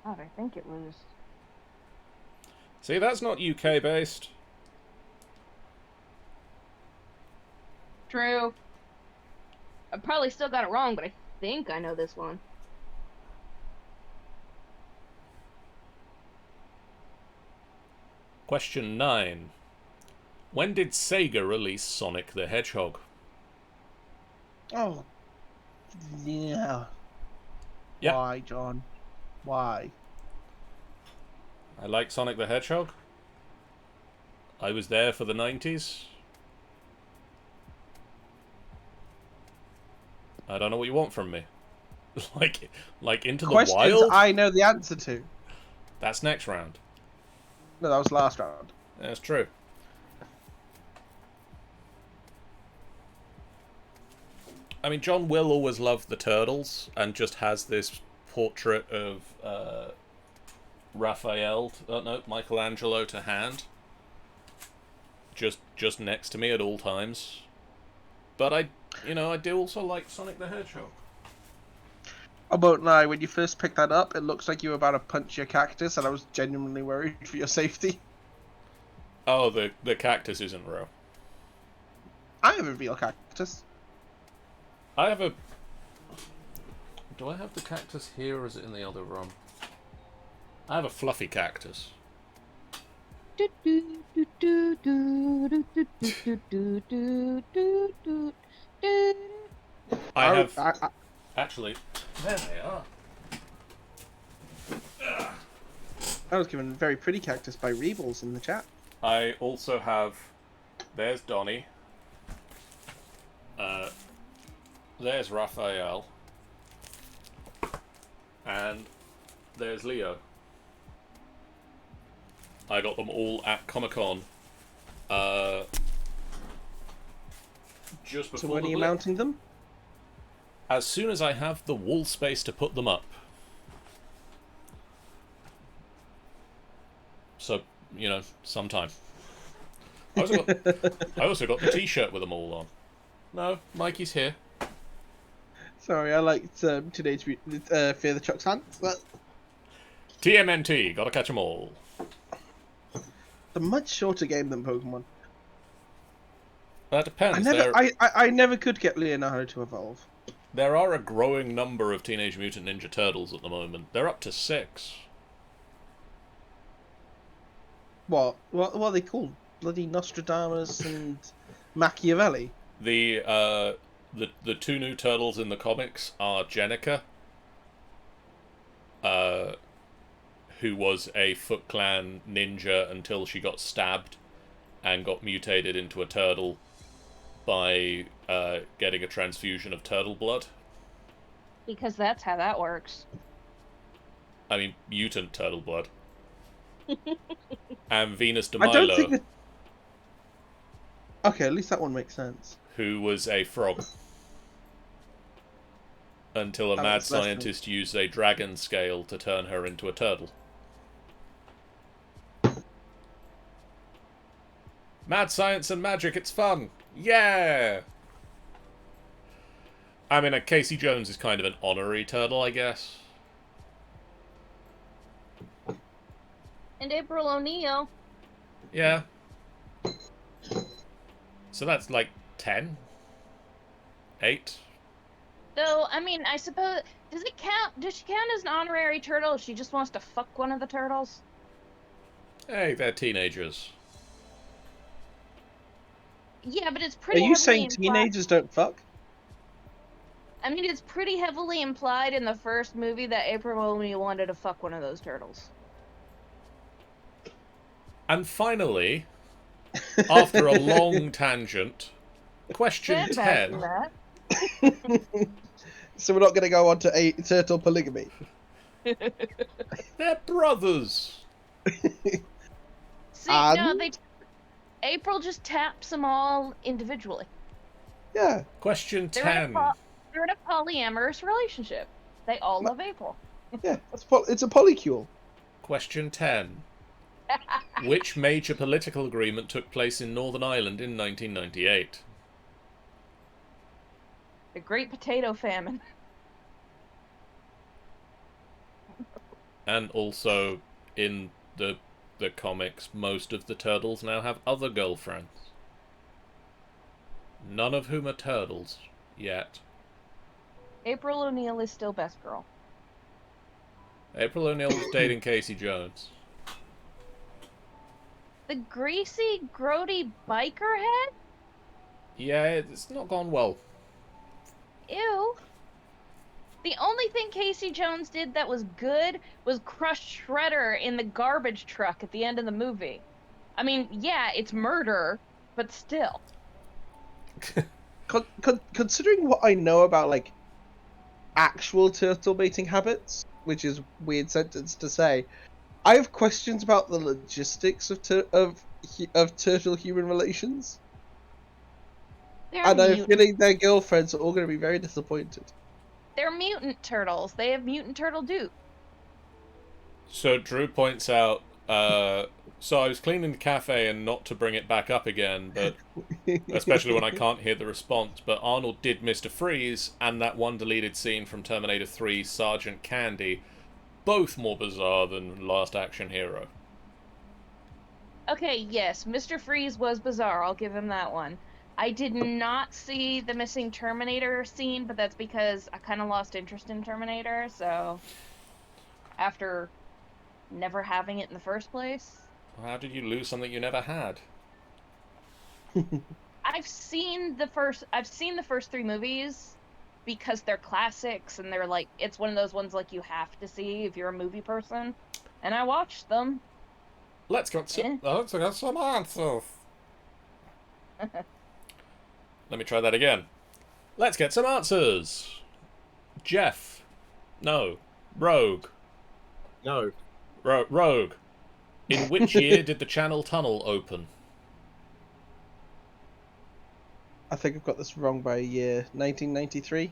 God, I think it was... See, that's not UK based. True. I probably still got it wrong, but I think I know this one. Question 9. When did Sega release Sonic the Hedgehog? Oh. Yeah. Yep. Why, John? Why? I like Sonic the Hedgehog. I was there for the 90s. I don't know what you want from me. like Into the Questions Wild? I know the answer to. That's next round. No, that was last round. That's true. I mean, John will always love the Turtles and just has this portrait of Michelangelo to hand. Just next to me at all times. But I do also like Sonic the Hedgehog. I won't lie, when you first picked that up, it looks like you were about to punch your cactus, and I was genuinely worried for your safety. Oh, the cactus isn't real. I have a real cactus. I have a... Do I have the cactus here, or is it in the other room? I have a fluffy cactus. I have... Actually, there they are. I was given a very pretty cactus by Reebles in the chat. I also have... There's Donnie. There's Raphael. And there's Leo. I got them all at Comic-Con. Just before So when are you mounting them? As soon as I have the wall space to put them up. So, sometime. I also got the t-shirt with them all on. No, Mikey's here. Sorry, I liked Teenage Mutant Fear the Chuck's Hands. But... TMNT, gotta catch 'em all. It's a much shorter game than Pokemon. That depends. I never could get Leonardo to evolve. There are a growing number of Teenage Mutant Ninja Turtles at the moment. They're up to 6. What are they called? Bloody Nostradamus and Machiavelli? The 2 new turtles in the comics are Jenica, who was a Foot Clan ninja until she got stabbed and got mutated into a turtle by getting a transfusion of turtle blood. Because that's how that works. I mean, mutant turtle blood. And Venus de I don't Milo, think that... Okay, at least that one makes sense. who was a frog. Until a That mad makes less scientist used a dragon scale to turn her into a turtle. Mad science and magic, it's fun! Yeah! I mean, Casey Jones is kind of an honorary turtle, I guess. And April O'Neil. Yeah. So that's like 10? 8? Though, I mean, I suppose... Does it count? Does she count as an honorary turtle if she just wants to fuck one of the turtles? Hey, they're teenagers. Yeah, but it's pretty Are you saying implied. teenagers don't fuck? I mean, it's pretty heavily implied in the first movie that April O'Neil wanted to fuck one of those turtles. And finally, after a long tangent, question Stand back 10. from that. So we're not going to go on to turtle polygamy. They're brothers. See, no, April just taps them all individually. Yeah. Question They're 10. They're in a polyamorous relationship. They all love April. Yeah, it's a polycule. Question 10. Which major political agreement took place in Northern Ireland in 1998? The Great Potato Famine. And also, in the comics, most of the turtles now have other girlfriends. None of whom are turtles yet. April O'Neil is still best girl. April O'Neil was dating Casey Jones. The greasy, grody biker head? Yeah, it's not gone well. Ew. The only thing Casey Jones did that was good was crush Shredder in the garbage truck at the end of the movie. I mean, yeah, it's murder, but still. Considering what I know about like actual turtle mating habits, which is a weird sentence to say, I have questions about the logistics of turtle human relations, They're and I'm mutant. feeling their girlfriends are all going to be very disappointed. They're mutant turtles. They have mutant turtle dupe. So Drew points out, so I was cleaning the cafe and not to bring it back up again, but especially when I can't hear the response, but Arnold did Mr. Freeze and that one deleted scene from Terminator 3, Sergeant Candy, both more bizarre than Last Action Hero. Okay, yes, Mr. Freeze was bizarre. I'll give him that one. I did not see the missing Terminator scene, but that's because I kind of lost interest in Terminator, so after never having it in the first place. How did you lose something you never had? I've seen the first 3 movies because they're classics and they're like it's one of those ones like you have to see if you're a movie person. And I watched them. Let's get some answers. Let me try that again. Let's get some answers. Jeff. No. Rogue. No. Rogue. In which year did the Channel Tunnel open? I think I've got this wrong by a year. 1993.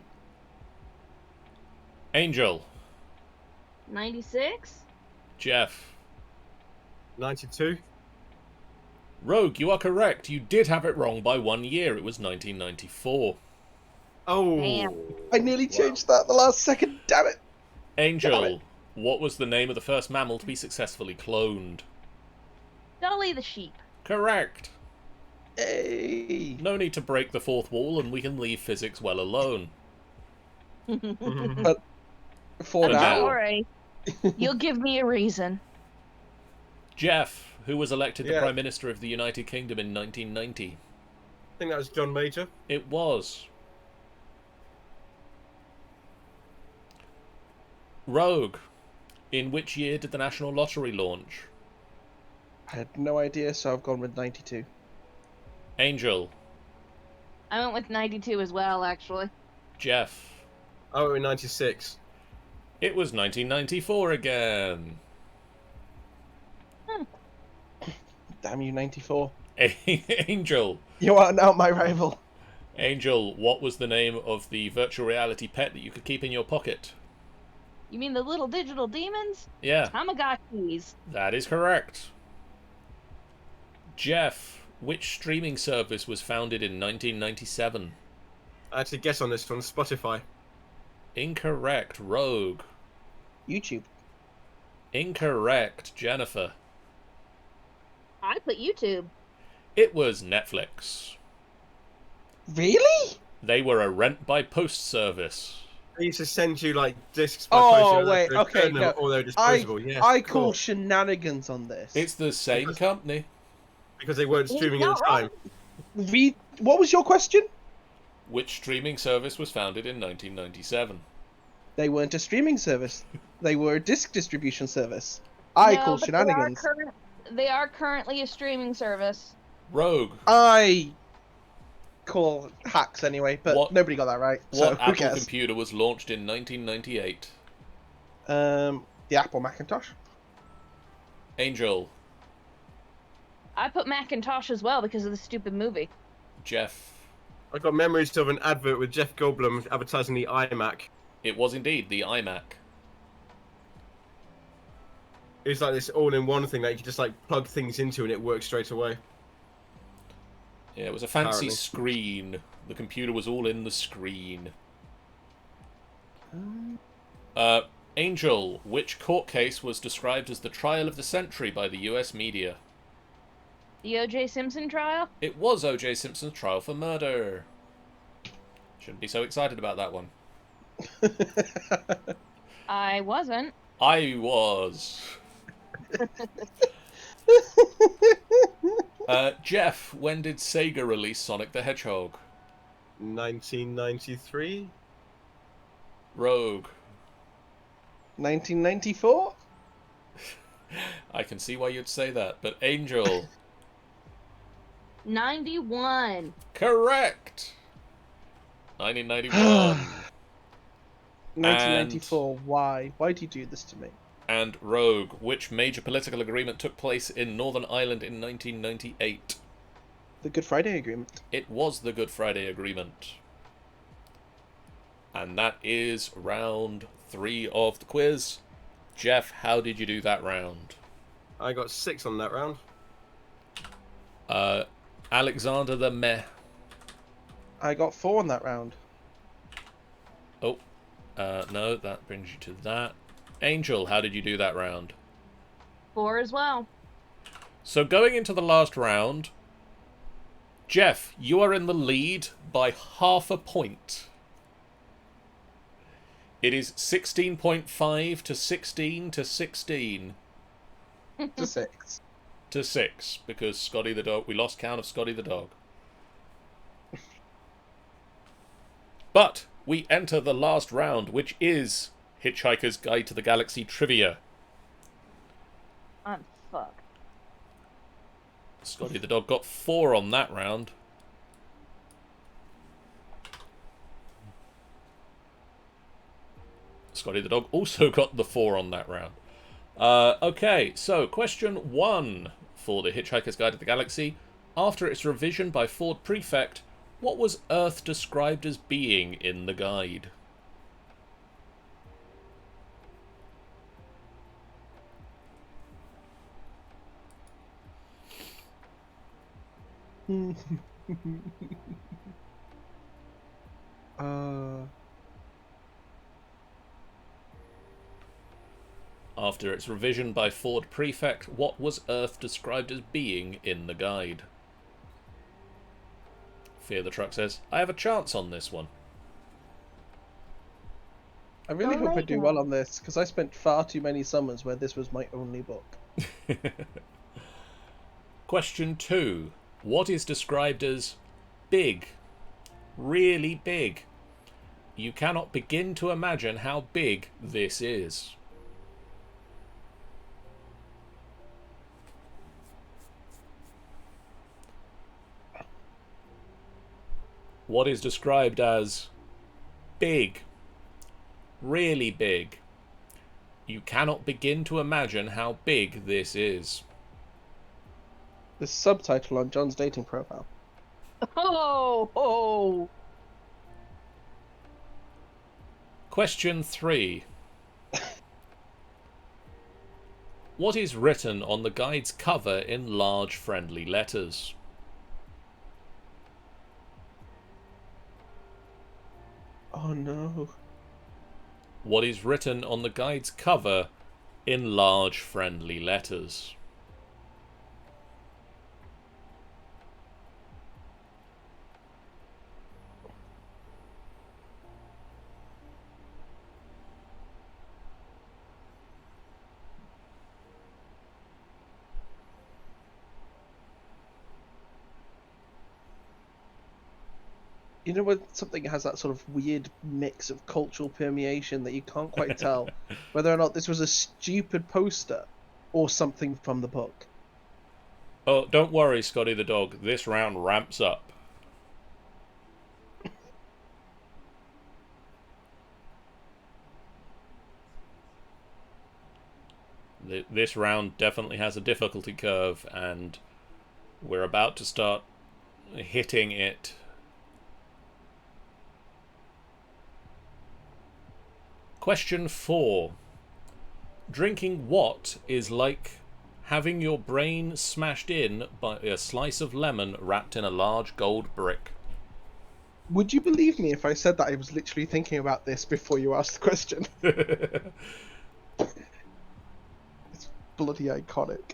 Angel. 96? Jeff. 92. Rogue, you are correct. You did have it wrong by 1 year. It was 1994. Oh. Damn. I nearly changed that at the last second. Damn it! Angel. What was the name of the first mammal to be successfully cloned? Dolly the sheep. Correct. Hey. No need to break the fourth wall and we can leave physics well alone. But for For now, now. Sorry. You'll give me a reason. Jeff, who was elected the Yeah. Prime Minister of the United Kingdom in 1990? I think that was John Major. It was. Rogue. In which year did the National Lottery launch? I had no idea, so I've gone with 92. Angel. I went with 92 as well, actually. Jeff. Oh, in 96. It was 1994 again. Damn you, 94. Angel. You are now my rival. Angel, what was the name of the virtual reality pet that you could keep in your pocket? You mean the little digital demons? Yeah, Tamagotchis. that is correct. Jeff, which streaming service was founded in 1997? I had to guess on this one. Spotify. Incorrect. Rogue. YouTube. Incorrect. Jennifer. I put YouTube. It was Netflix. Really? They were a rent by post service. They used to send you like discs by Oh, post. You know, wait, they okay, return them, no. or they're disposable. Yes, I of call course. shenanigans on this. It's the same company. Because they weren't He's streaming at not the time. What was your question? Which streaming service was founded in 1997? They weren't a streaming service. They were a disc distribution service. I No, call but shenanigans. They are currently a streaming service. Rogue. I call hacks anyway, but What- nobody got that right. So What who Apple cares? computer was launched in 1998? The Apple Macintosh. Angel. I put Macintosh as well because of the stupid movie. Jeff. I've got memories of an advert with Jeff Goldblum advertising the iMac. It was indeed the iMac. It was like this all-in-one thing that you could just like plug things into and it works straight away. Yeah, it was a fancy Apparently. screen. The computer was all in the screen. Angel, which court case was described as the trial of the century by the US media? The O.J. Simpson trial? It was O.J. Simpson's trial for murder. Shouldn't be so excited about that one. I wasn't. I was. Jeff, when did Sega release Sonic the Hedgehog? 1993. Rogue. 1994. I can see why you'd say that, but Angel, 91. Correct. 1991. 1994. Why? Why do you do this to me? And Rogue, which major political agreement took place in Northern Ireland in 1998? The Good Friday Agreement. It was the Good Friday Agreement. And that is round 3 of the quiz. Jeff, how did you do that round? I got 6 on that round. Alexander the Meh. I got 4 on that round. Oh, no, that brings you to that. Angel, how did you do that round? 4 as well. So going into the last round, Jeff, you are in the lead by half a point. It is 16.5 to 16 to 16 To 6. to 6, because Scotty the dog, we lost count of Scotty the dog. But we enter the last round, which is Hitchhiker's Guide to the Galaxy Trivia. I'm fucked. Scotty the dog got 4 on that round. Scotty the dog also got the 4 on that round. Okay, so question 1 for the Hitchhiker's Guide to the Galaxy. After its revision by Ford Prefect, what was Earth described as being in the guide? After its revision by Ford Prefect, what was Earth described as being in the guide? Fear the Truck says, I have a chance on this one. I really Oh hope my I do God. well on this, because I spent far too many summers where this was my only book. Question 2. What is described as big? Really big. You cannot begin to imagine how big this is. What is described as big? Really big. You cannot begin to imagine how big this is. The subtitle on John's dating profile. Oh. Question 3. What is written on the guide's cover in large friendly letters? Oh no. What is written on the guide's cover in large friendly letters? You know when something has that sort of weird mix of cultural permeation that you can't quite tell whether or not this was a stupid poster or something from the book? Oh, don't worry, Scotty the dog. This round ramps up. This round definitely has a difficulty curve, and we're about to start hitting it. Question 4. Drinking what is like having your brain smashed in by a slice of lemon wrapped in a large gold brick? Would you believe me if I said that I was literally thinking about this before you asked the question? It's bloody iconic.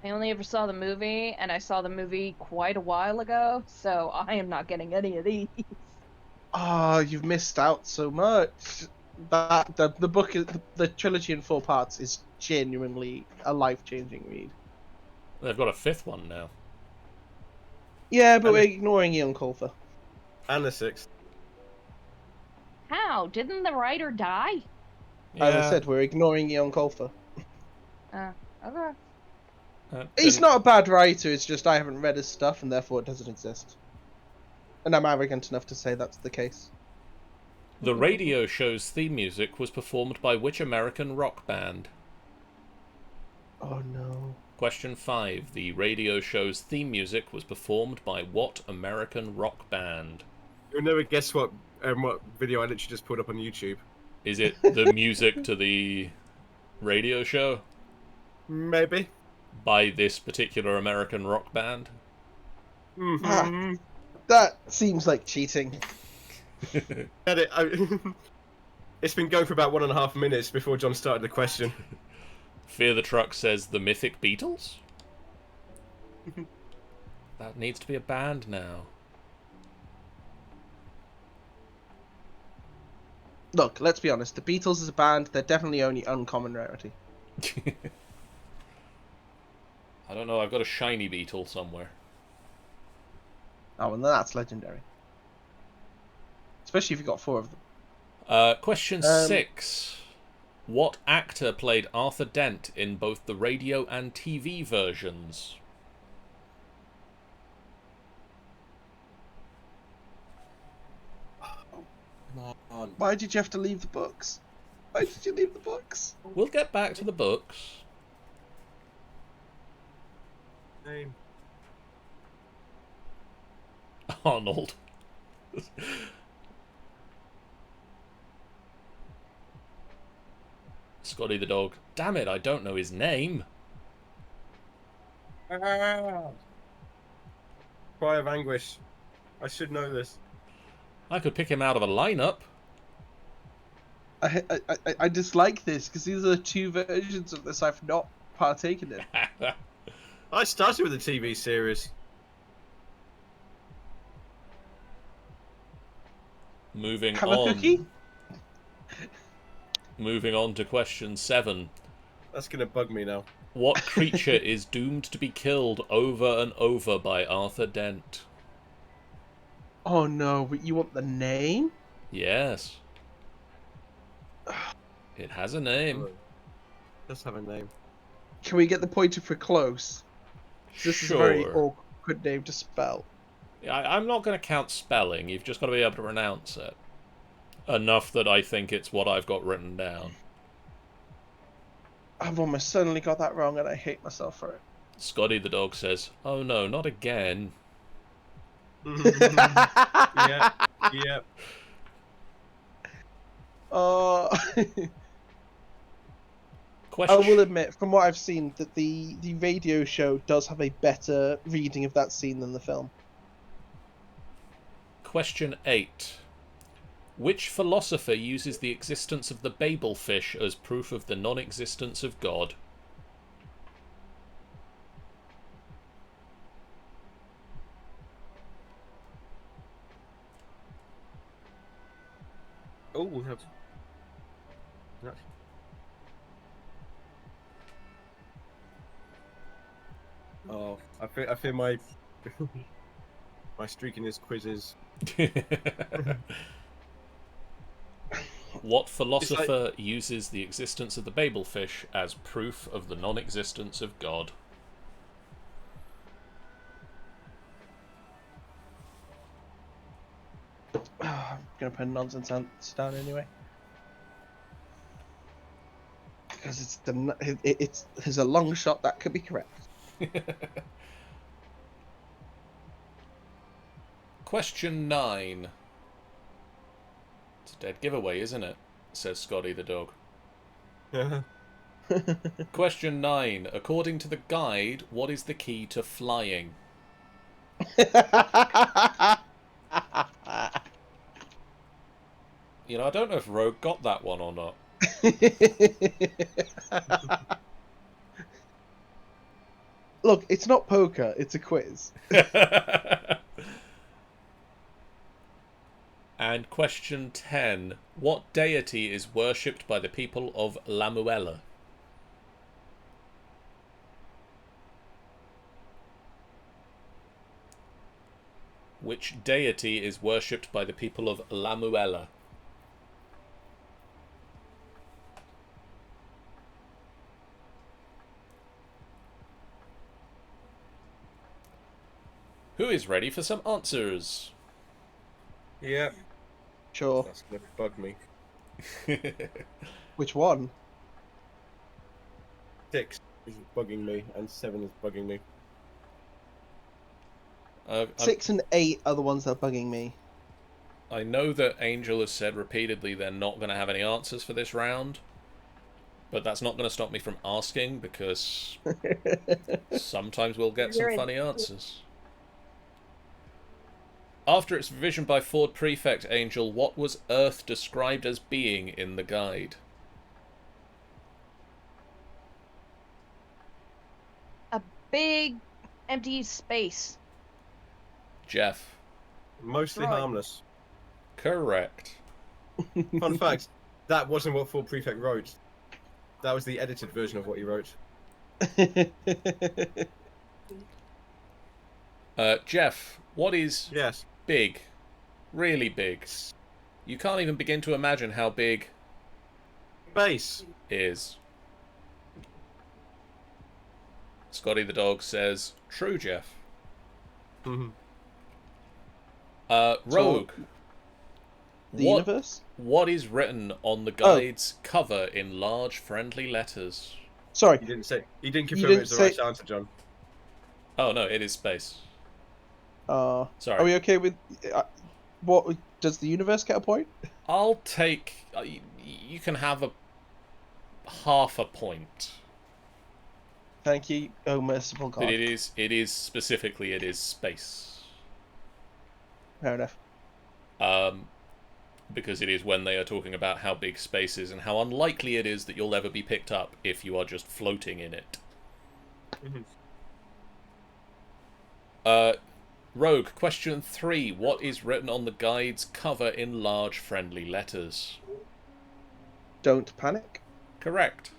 I only ever saw the movie, and I saw the movie quite a while ago, so I am not getting any of these. Ah, you've missed out so much. That the book is the trilogy in 4 parts is genuinely a life-changing read. They've got a 5th one now. Yeah, but we're ignoring Ian Colfer. And the 6th. How? Didn't the writer die? As I said, we're ignoring Ian Colfer. Okay. He's not a bad writer, it's just I haven't read his stuff and therefore it doesn't exist. And I'm arrogant enough to say that's the case. The radio show's theme music was performed by which American rock band? Oh no. Question 5. The radio show's theme music was performed by what American rock band? You'll never guess what video I literally just put up on YouTube. Is it the music to the radio show Maybe. by this particular American rock band? Mm-hmm. That seems like cheating. It's been going for about 1.5 minutes before John started the question. Fear the Truck says the Mythic Beatles? That needs to be a band now. Look, let's be honest. The Beatles as a band, they're definitely only uncommon rarity. I don't know, I've got a shiny beetle somewhere. Oh, and that's legendary. Especially if you've got 4 of them. Question 6. What actor played Arthur Dent in both the radio and TV versions? Why did you have to leave the books? Why did you leave the books? We'll get back to the books. Name. Arnold. Scotty the dog. Damn it, I don't know his name. Cry of anguish. I should know this. I could pick him out of a lineup. I dislike this because these are the 2 versions of this I've not partaken in. I started with a TV series. Moving Have on. a cookie? Moving on to question 7. That's gonna bug me now. What creature is doomed to be killed over and over by Arthur Dent? Oh no, but you want the name? Yes. It has a name. It does have a name. Can we get the pointer for close? This is a very awkward name to spell. I'm not going to count spelling. You've just got to be able to pronounce it. Enough that I think it's what I've got written down. I've almost certainly got that wrong and I hate myself for it. Scotty the dog says, "Oh no, not again." Yeah. Yeah. Oh. I Question. will admit, from what I've seen, that the radio show does have a better reading of that scene than the film. Question 8. Which philosopher uses the existence of the Babel fish as proof of the non-existence of God? Oh, we have. Oh, I fear my my streak in this quiz is. What philosopher uses the existence of the Babel fish as proof of the non-existence of God? I'm gonna put a nonsense answer down anyway. Because it's a long shot that could be correct. Question 9. It's a dead giveaway, isn't it? Says Scotty the dog. Question 9. According to the guide, what is the key to flying? You know, I don't know if Rogue got that one or not. Look, it's not poker, it's a quiz. And question 10. What deity is worshipped by the people of Lamuela? Which deity is worshipped by the people of Lamuela? Who is ready for some answers? Yeah, Sure. that's gonna bug me. Which one? 6 is bugging me, and 7 is bugging me. 6 and 8 are the ones that are bugging me. I know that Angel has said repeatedly they're not going to have any answers for this round, but that's not going to stop me from asking, because sometimes we'll get some funny answers. After its revision by Ford Prefect, Angel, what was Earth described as being in the guide? A big empty space. Jeff. Mostly Right. harmless. Correct. Fun fact, that wasn't what Ford Prefect wrote. That was the edited version of what he wrote. Jeff, what is Yes. big? Really big. You can't even begin to imagine how big Base. is. Scotty the dog says, true, Jeff. Mhm. Rogue. The universe? What is written on the guide's cover in large friendly letters? Sorry. He didn't say. He didn't You confirm didn't it was the say- right answer, John. Oh no, it is space. Sorry. Are we okay with... what does the universe get a point? I'll take... you can have a half a point. Thank you, oh merciful God. But it is specifically, it is space. Fair enough. Because it is when they are talking about how big space is and how unlikely it is that you'll ever be picked up if you are just floating in it. Rogue, question 3. What is written on the guide's cover in large friendly letters? Don't panic. Correct.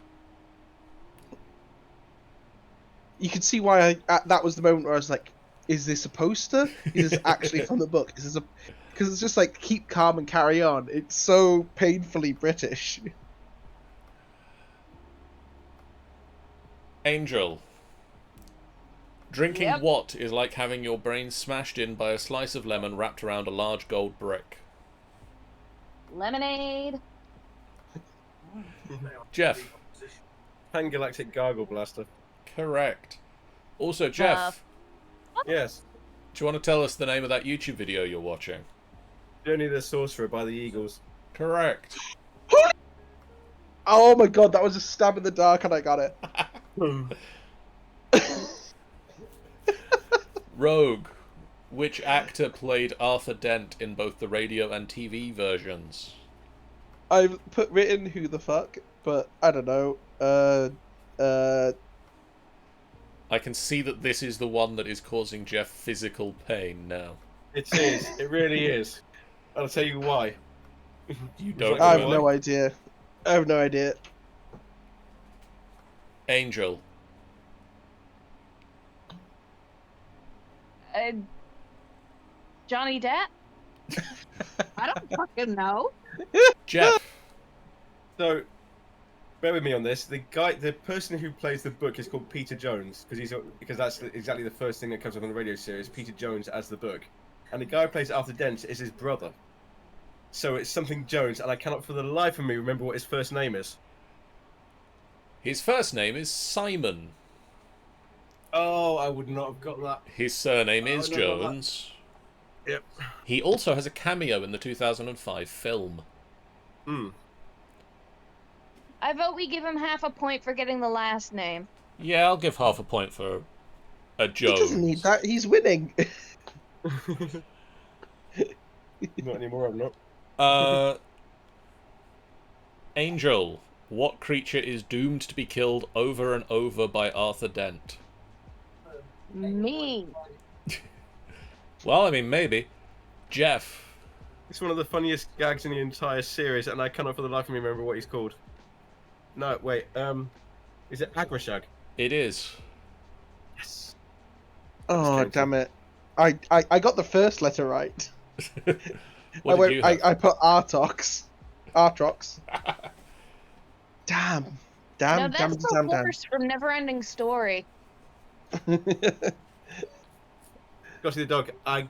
You could see why that was the moment where I was like, is this a poster? Is this actually from the book? Is this a... Because it's just like, keep calm and carry on. It's so painfully British. Angel. Drinking Yep. what is like having your brain smashed in by a slice of lemon wrapped around a large gold brick? Lemonade. Jeff. Pan-Galactic Gargle Blaster. Correct. Also, Jeff, Yes. do you want to tell us the name of that YouTube video you're watching? Journey the Sorcerer by the Eagles. Correct. Oh my God, that was a stab in the dark and I got it. Rogue. Which actor played Arthur Dent in both the radio and TV versions? I've written who the fuck, but I don't know. I can see that this is the one that is causing Jeff physical pain now. It is. It really is. I'll tell you why. You don't I have remember? no idea. I have no idea. Angel. Johnny Depp? I don't fucking know. Jeff. So, bear with me on this. The person who plays the book is called Peter Jones because that's exactly the first thing that comes up on the radio series. Peter Jones as the book, and the guy who plays Arthur Dent is his brother. So it's something Jones, and I cannot for the life of me remember what his first name is. His first name is Simon. Oh, I would not have got that. His surname is no, not that. Jones. Yep. He also has a cameo in the 2005 film. Hmm. I vote we give him half a point for getting the last name. Yeah, I'll give half a point for a He Jones. doesn't need that. He's winning. Not anymore. I'm not. Angel. What creature is doomed to be killed over and over by Arthur Dent? Me. Well, I mean, maybe. Jeff. It's one of the funniest gags in the entire series, and I cannot for the life of me remember what he's called. No, wait. Is it Agrashag? It is. Yes. Oh, Just damn it. I got the first letter right. What did you have? I put Artox. Artrox. Damn. No, Damn, that's damn, the damn, horse from Neverending Story. damn. Scotty the dog. I've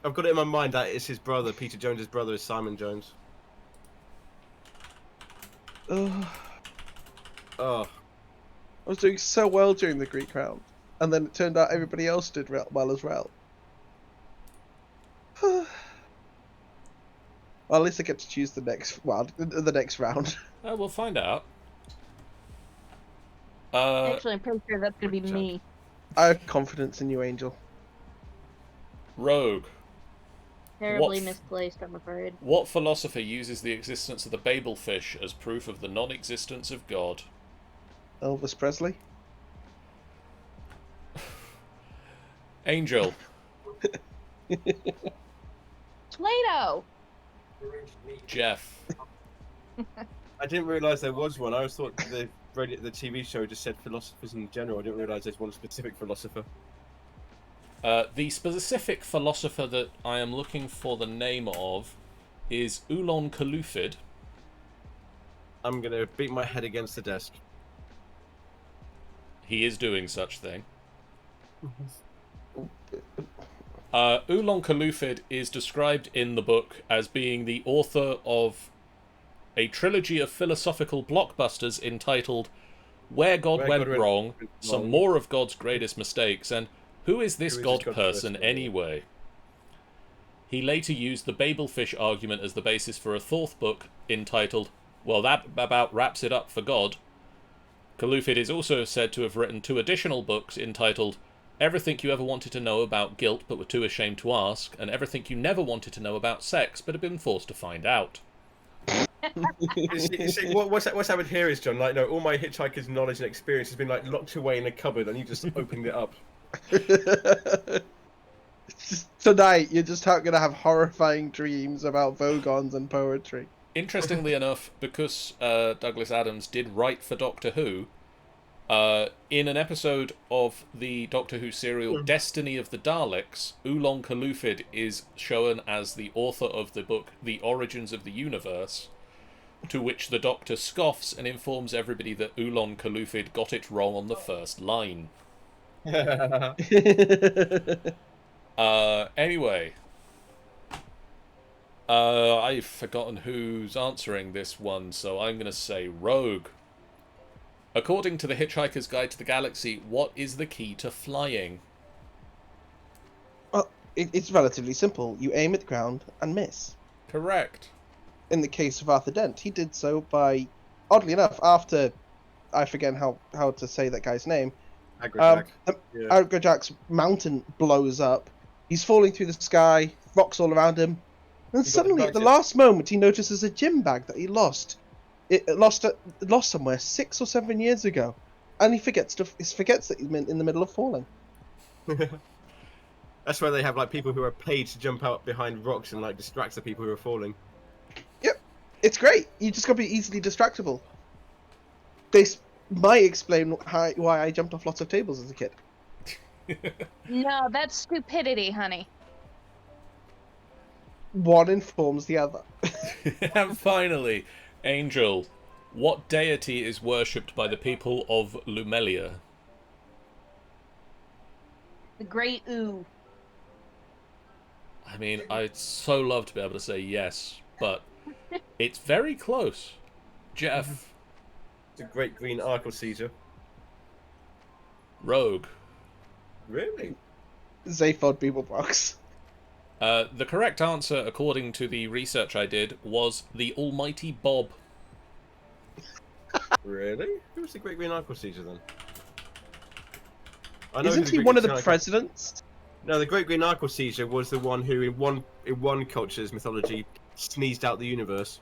got it in my mind that it's his brother. Peter Jones's brother is Simon Jones. Ugh. Oh, I was doing so well during the Greek round, and then it turned out everybody else did well as well. Well, at least I get to choose the next round. We'll find out. Actually, I'm pretty sure that's gonna be Jack. me. I have confidence in you, Angel. Rogue. Terribly What- misplaced, I'm afraid. What philosopher uses the existence of the Babel fish as proof of the non-existence of God? Elvis Presley. Angel. Plato! Jeff. I didn't realise there was one. I always thought the TV show just said philosophers in general. I didn't realise there's one specific philosopher. The specific philosopher that I am looking for the name of is Oolon Kalufid. I'm gonna beat my head against the desk. He is doing such thing. Oolon Kalufid is described in the book as being the author of a trilogy of philosophical blockbusters entitled Where God Went Wrong, Some More of God's Greatest Mistakes, and Who is This God Person Anyway? He later used the Babel fish argument as the basis for a fourth book entitled, well, that about wraps it up for God. Kalufid is also said to have written 2 additional books entitled Everything You Ever Wanted to Know About Guilt But Were Too Ashamed to Ask, and Everything You Never Wanted to Know About Sex But Have Been Forced to Find Out. What's happened here is, John, like, no, all my hitchhiker's knowledge and experience has been like locked away in a cupboard, and you just opened it up. Tonight, you're just gonna have horrifying dreams about Vogons and poetry. Interestingly enough, because Douglas Adams did write for Doctor Who, in an episode of the Doctor Who serial Destiny of the Daleks, Oolong Kalufid is shown as the author of the book The Origins of the Universe, to which the Doctor scoffs and informs everybody that Oolong Kalufid got it wrong on the first line. Anyway, I've forgotten who's answering this one, so I'm going to say Rogue. According to the Hitchhiker's Guide to the Galaxy, what is the key to flying? Well, it's relatively simple. You aim at the ground and miss. Correct. In the case of Arthur Dent, he did so by, oddly enough, after, I forget how to say that guy's name, Aggro-Jack's mountain blows up. He's falling through the sky, rocks all around him, and suddenly, at the last moment, he notices a gym bag that he lost. It lost somewhere 6 or 7 years ago, and he forgets that he's in the middle of falling. That's where they have like people who are paid to jump out behind rocks and like distract the people who are falling. Yep, it's great. You just got to be easily distractible. This might explain why I jumped off lots of tables as a kid. No, that's stupidity, honey. One informs the other. And finally, Angel, what deity is worshipped by the people of Lumelia? The Great Ooh. I mean, I'd so love to be able to say yes, but it's very close. Jeff. It's a great green Arkle Caesar. Rogue. Really? Zaphod Beeblebrox. The correct answer, according to the research I did, was the Almighty Bob. Really? Who was the great green Arkle Caesar then? Isn't he one of the presidents? No, the great green Arkle Caesar was the one who, in one culture's mythology, sneezed out the universe.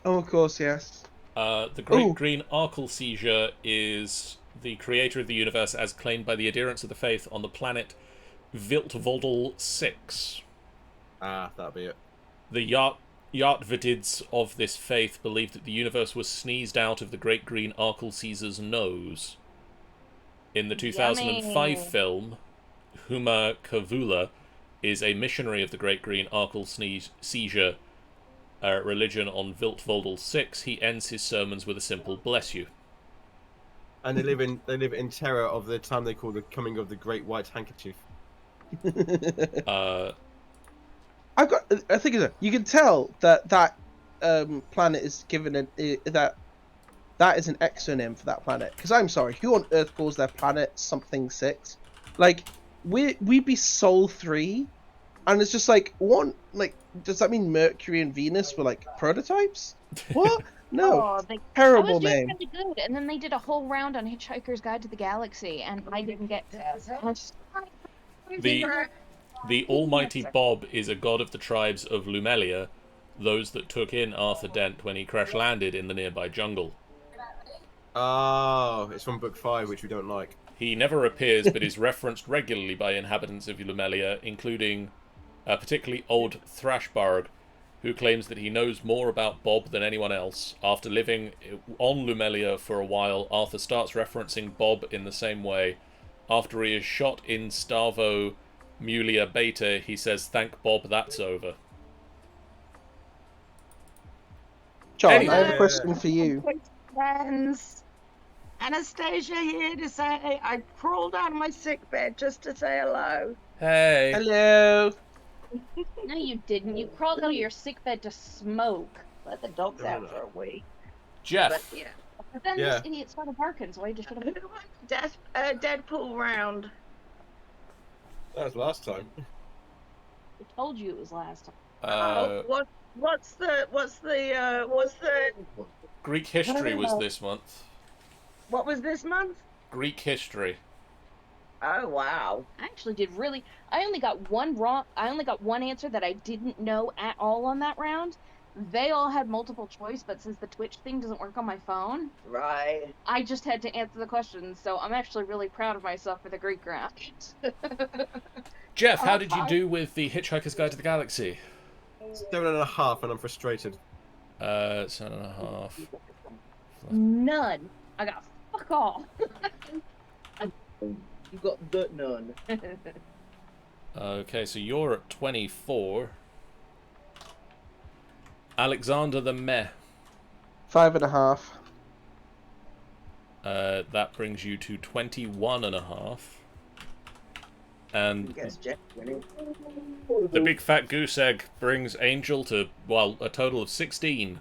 Oh, of course, yes. The Great Green Arkle Caesar is the creator of the universe as claimed by the adherents of the faith on the planet Viltvodel 6. Ah, that'll be it. The Yartvitids of this faith believed that the universe was sneezed out of the Great Green Arkle Caesar's nose. In the 2005 Yummy. film, Huma Kavula is a missionary of the Great Green Arkle Caesar religion on Viltvodel 6. He ends his sermons with a simple "bless you." And they live in terror of the time they call the coming of the Great White Handkerchief. I've got. I think you can tell that planet is given that is an exonym for that planet. Because I'm sorry, who on Earth calls their planet something 6? Like we'd be Sol 3, and it's just like one. Like, does that mean Mercury and Venus were like prototypes? What? No, Oh, I was terrible doing name. really good, and then they did a whole round on Hitchhiker's Guide to the Galaxy, and I didn't get to. The almighty Bob is a god of the tribes of Lumelia, those that took in Arthur Dent when he crash-landed in the nearby jungle. Oh, it's from book 5, which we don't like. He never appears, but is referenced regularly by inhabitants of Lumelia, including particularly old Thrashbarg, who claims that he knows more about Bob than anyone else. After living on Lumelia for a while, Arthur starts referencing Bob in the same way. After he is shot in Starvo Mulia Beta, he says, "Thank Bob, that's over." John, Anyway. I have a question for you. Friends, Anastasia here to say I crawled out of my sick bed just to say hello. Hey. Hello. No, you didn't. You crawled out of your sick bed to smoke. Let the dogs out for a week. Jeff. But yeah, But then Yeah. this idiot started barking, so I just should have. who won Deadpool round? That was last time. I told you it was last time. What's the Greek history was this month. what was this month? Greek history. Oh wow. I actually did really. I only got one wrong. I only got one answer that I didn't know at all on that round. They all had multiple choice, but since the Twitch thing doesn't work on my phone, Right. I just had to answer the questions. So I'm actually really proud of myself for the Greek round. Jeff, how did you do with the Hitchhiker's Guide to the Galaxy? 7.5, and I'm frustrated. 7.5. None. I got fuck all. You got that none. Okay, so you're at 24. Alexander the Meh. 5.5. That brings you to 21.5. And Guess Jeff winning. the big fat goose egg brings Angel to, well, a total of 16.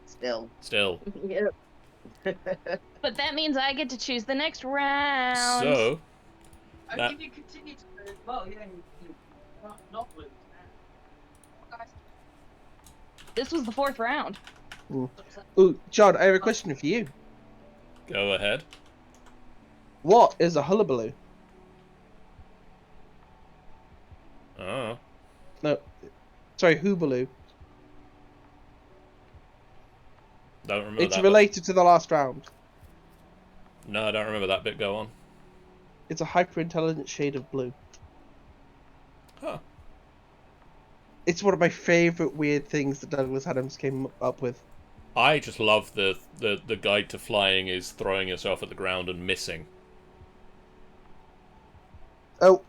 Still. Still. Yep. But that means I get to choose the next round. So, I That- think you continue to well, yeah, you not lose. This was the 4th round. Ooh, John, I have a question for you. go ahead. What is a hullabaloo? Oh. No, sorry, hoobaloo. Don't remember It's that. related to the last round. No, I don't remember that bit. Go on. It's a hyper-intelligent shade of blue. Huh. It's one of my favourite weird things that Douglas Adams came up with. I just love the guide to flying is throwing yourself at the ground and missing. Oh,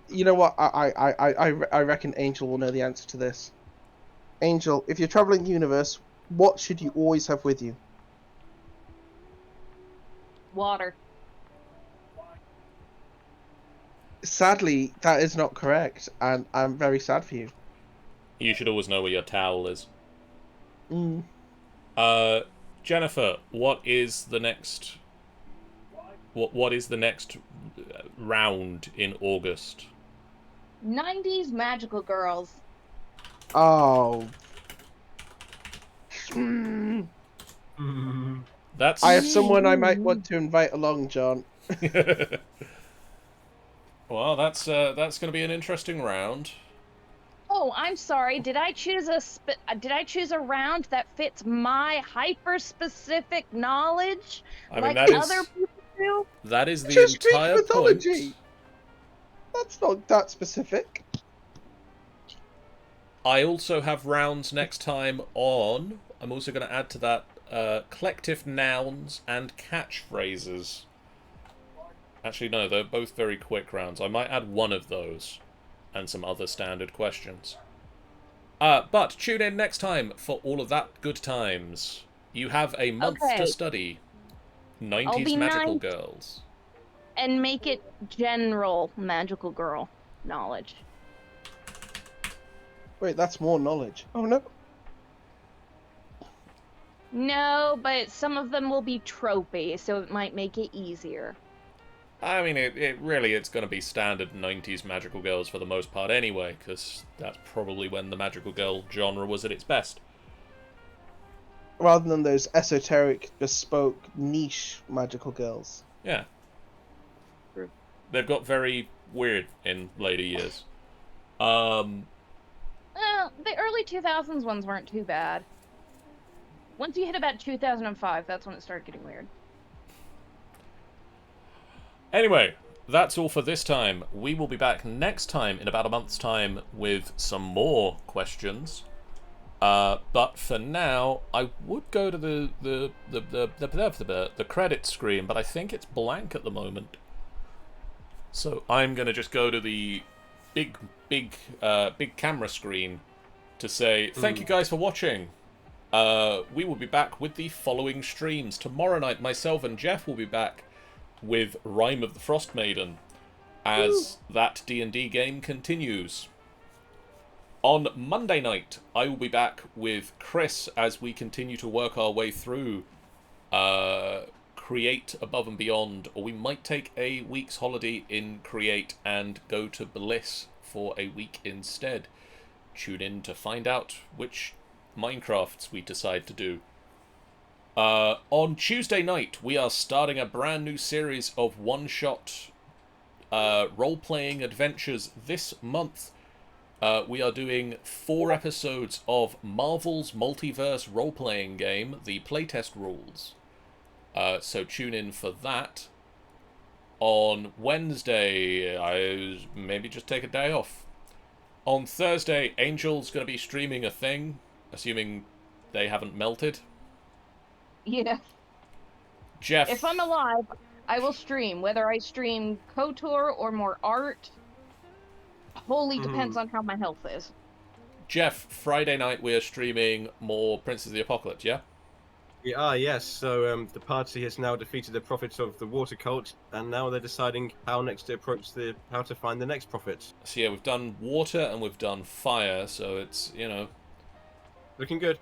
you know what? I reckon Angel will know the answer to this. Angel, if you're traveling the universe, what should you always have with you? Water. Sadly, that is not correct, and I'm very sad for you. You should always know where your towel is. Mm. Jennifer, what is the next? What is the next round in August? 90s magical girls. Oh. That's. I have someone I might want to invite along, John. Well, that's going to be an interesting round. Oh, I'm sorry. Did I choose a round that fits my hyper-specific knowledge? I mean, like that is other people do? that is the Just Greek entire mythology. point. That's not that specific. I also have rounds next time on. I'm also going to add to that collective nouns and catchphrases. Actually, no, they're both very quick rounds. I might add one of those and some other standard questions. But tune in next time for all of that good times. You have a month Okay. to study. 90s be magical nice. girls. And make it general magical girl knowledge. Wait, that's more knowledge. Oh no. No, but some of them will be tropey, so it might make it easier. I mean, it's going to be standard 90s magical girls for the most part anyway, because that's probably when the magical girl genre was at its best. Rather than those esoteric, bespoke, niche magical girls. Yeah. They've got very weird in later years. The early 2000s ones weren't too bad. Once you hit about 2005, that's when it started getting weird. Anyway, that's all for this time. We will be back next time in about a month's time with some more questions. But for now, I would go to the credit screen, but I think it's blank at the moment. So I'm gonna just go to the big camera screen to say thank you guys for watching. We will be back with the following streams. Tomorrow night, myself and Jeff will be back with Rime of the Frost Maiden as that D&D game continues. On Monday night, I will be back with Chris as we continue to work our way through Create Above and Beyond, or we might take a week's holiday in Create and go to Bliss for a week instead. Tune in to find out which Minecrafts we decide to do. On Tuesday night, we are starting a brand new series of one-shot role-playing adventures this month. We are doing 4 episodes of Marvel's Multiverse role-playing game, the Playtest Rules. So tune in for that. On Wednesday, I maybe just take a day off. On Thursday, Angel's going to be streaming a thing, assuming they haven't melted. Yeah. Jeff. If I'm alive, I will stream. Whether I stream KOTOR or more art, wholly depends on how my health is. Jeff, Friday night we are streaming more Princes of the Apocalypse, yeah? Yes. So the party has now defeated the prophets of the water cult, and now they're deciding how next to approach how to find the next prophets. So yeah, we've done water and we've done fire, so it's, Looking good.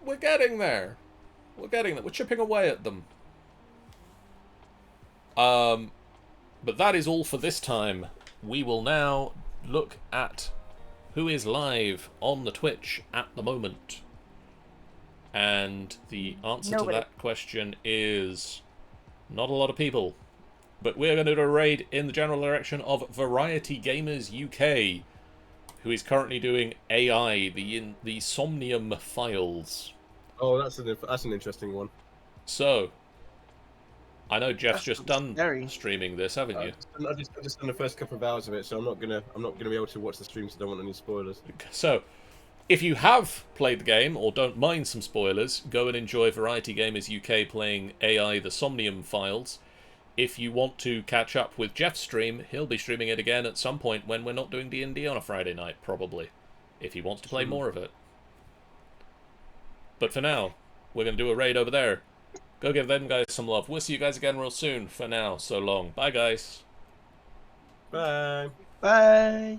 We're getting there. We're getting there. We're chipping away at them. But that is all for this time. We will now look at who is live on the Twitch at the moment. And the answer to that question is not a lot of people. But we're going to do a raid in the general direction of Variety Gamers UK, who is currently doing AI, the Somnium Files. Oh, that's an interesting one. So, I know Jeff's just done streaming this, haven't you? I've just done the first couple of hours of it, so I'm not gonna be able to watch the streams. I don't want any spoilers. So, if you have played the game or don't mind some spoilers, go and enjoy Variety Gamers UK playing AI: The Somnium Files. If you want to catch up with Jeff's stream, he'll be streaming it again at some point when we're not doing D&D on a Friday night, probably, if he wants to play more of it. But for now, we're going to do a raid over there. Go give them guys some love. We'll see you guys again real soon. For now, so long. Bye, guys. Bye. Bye.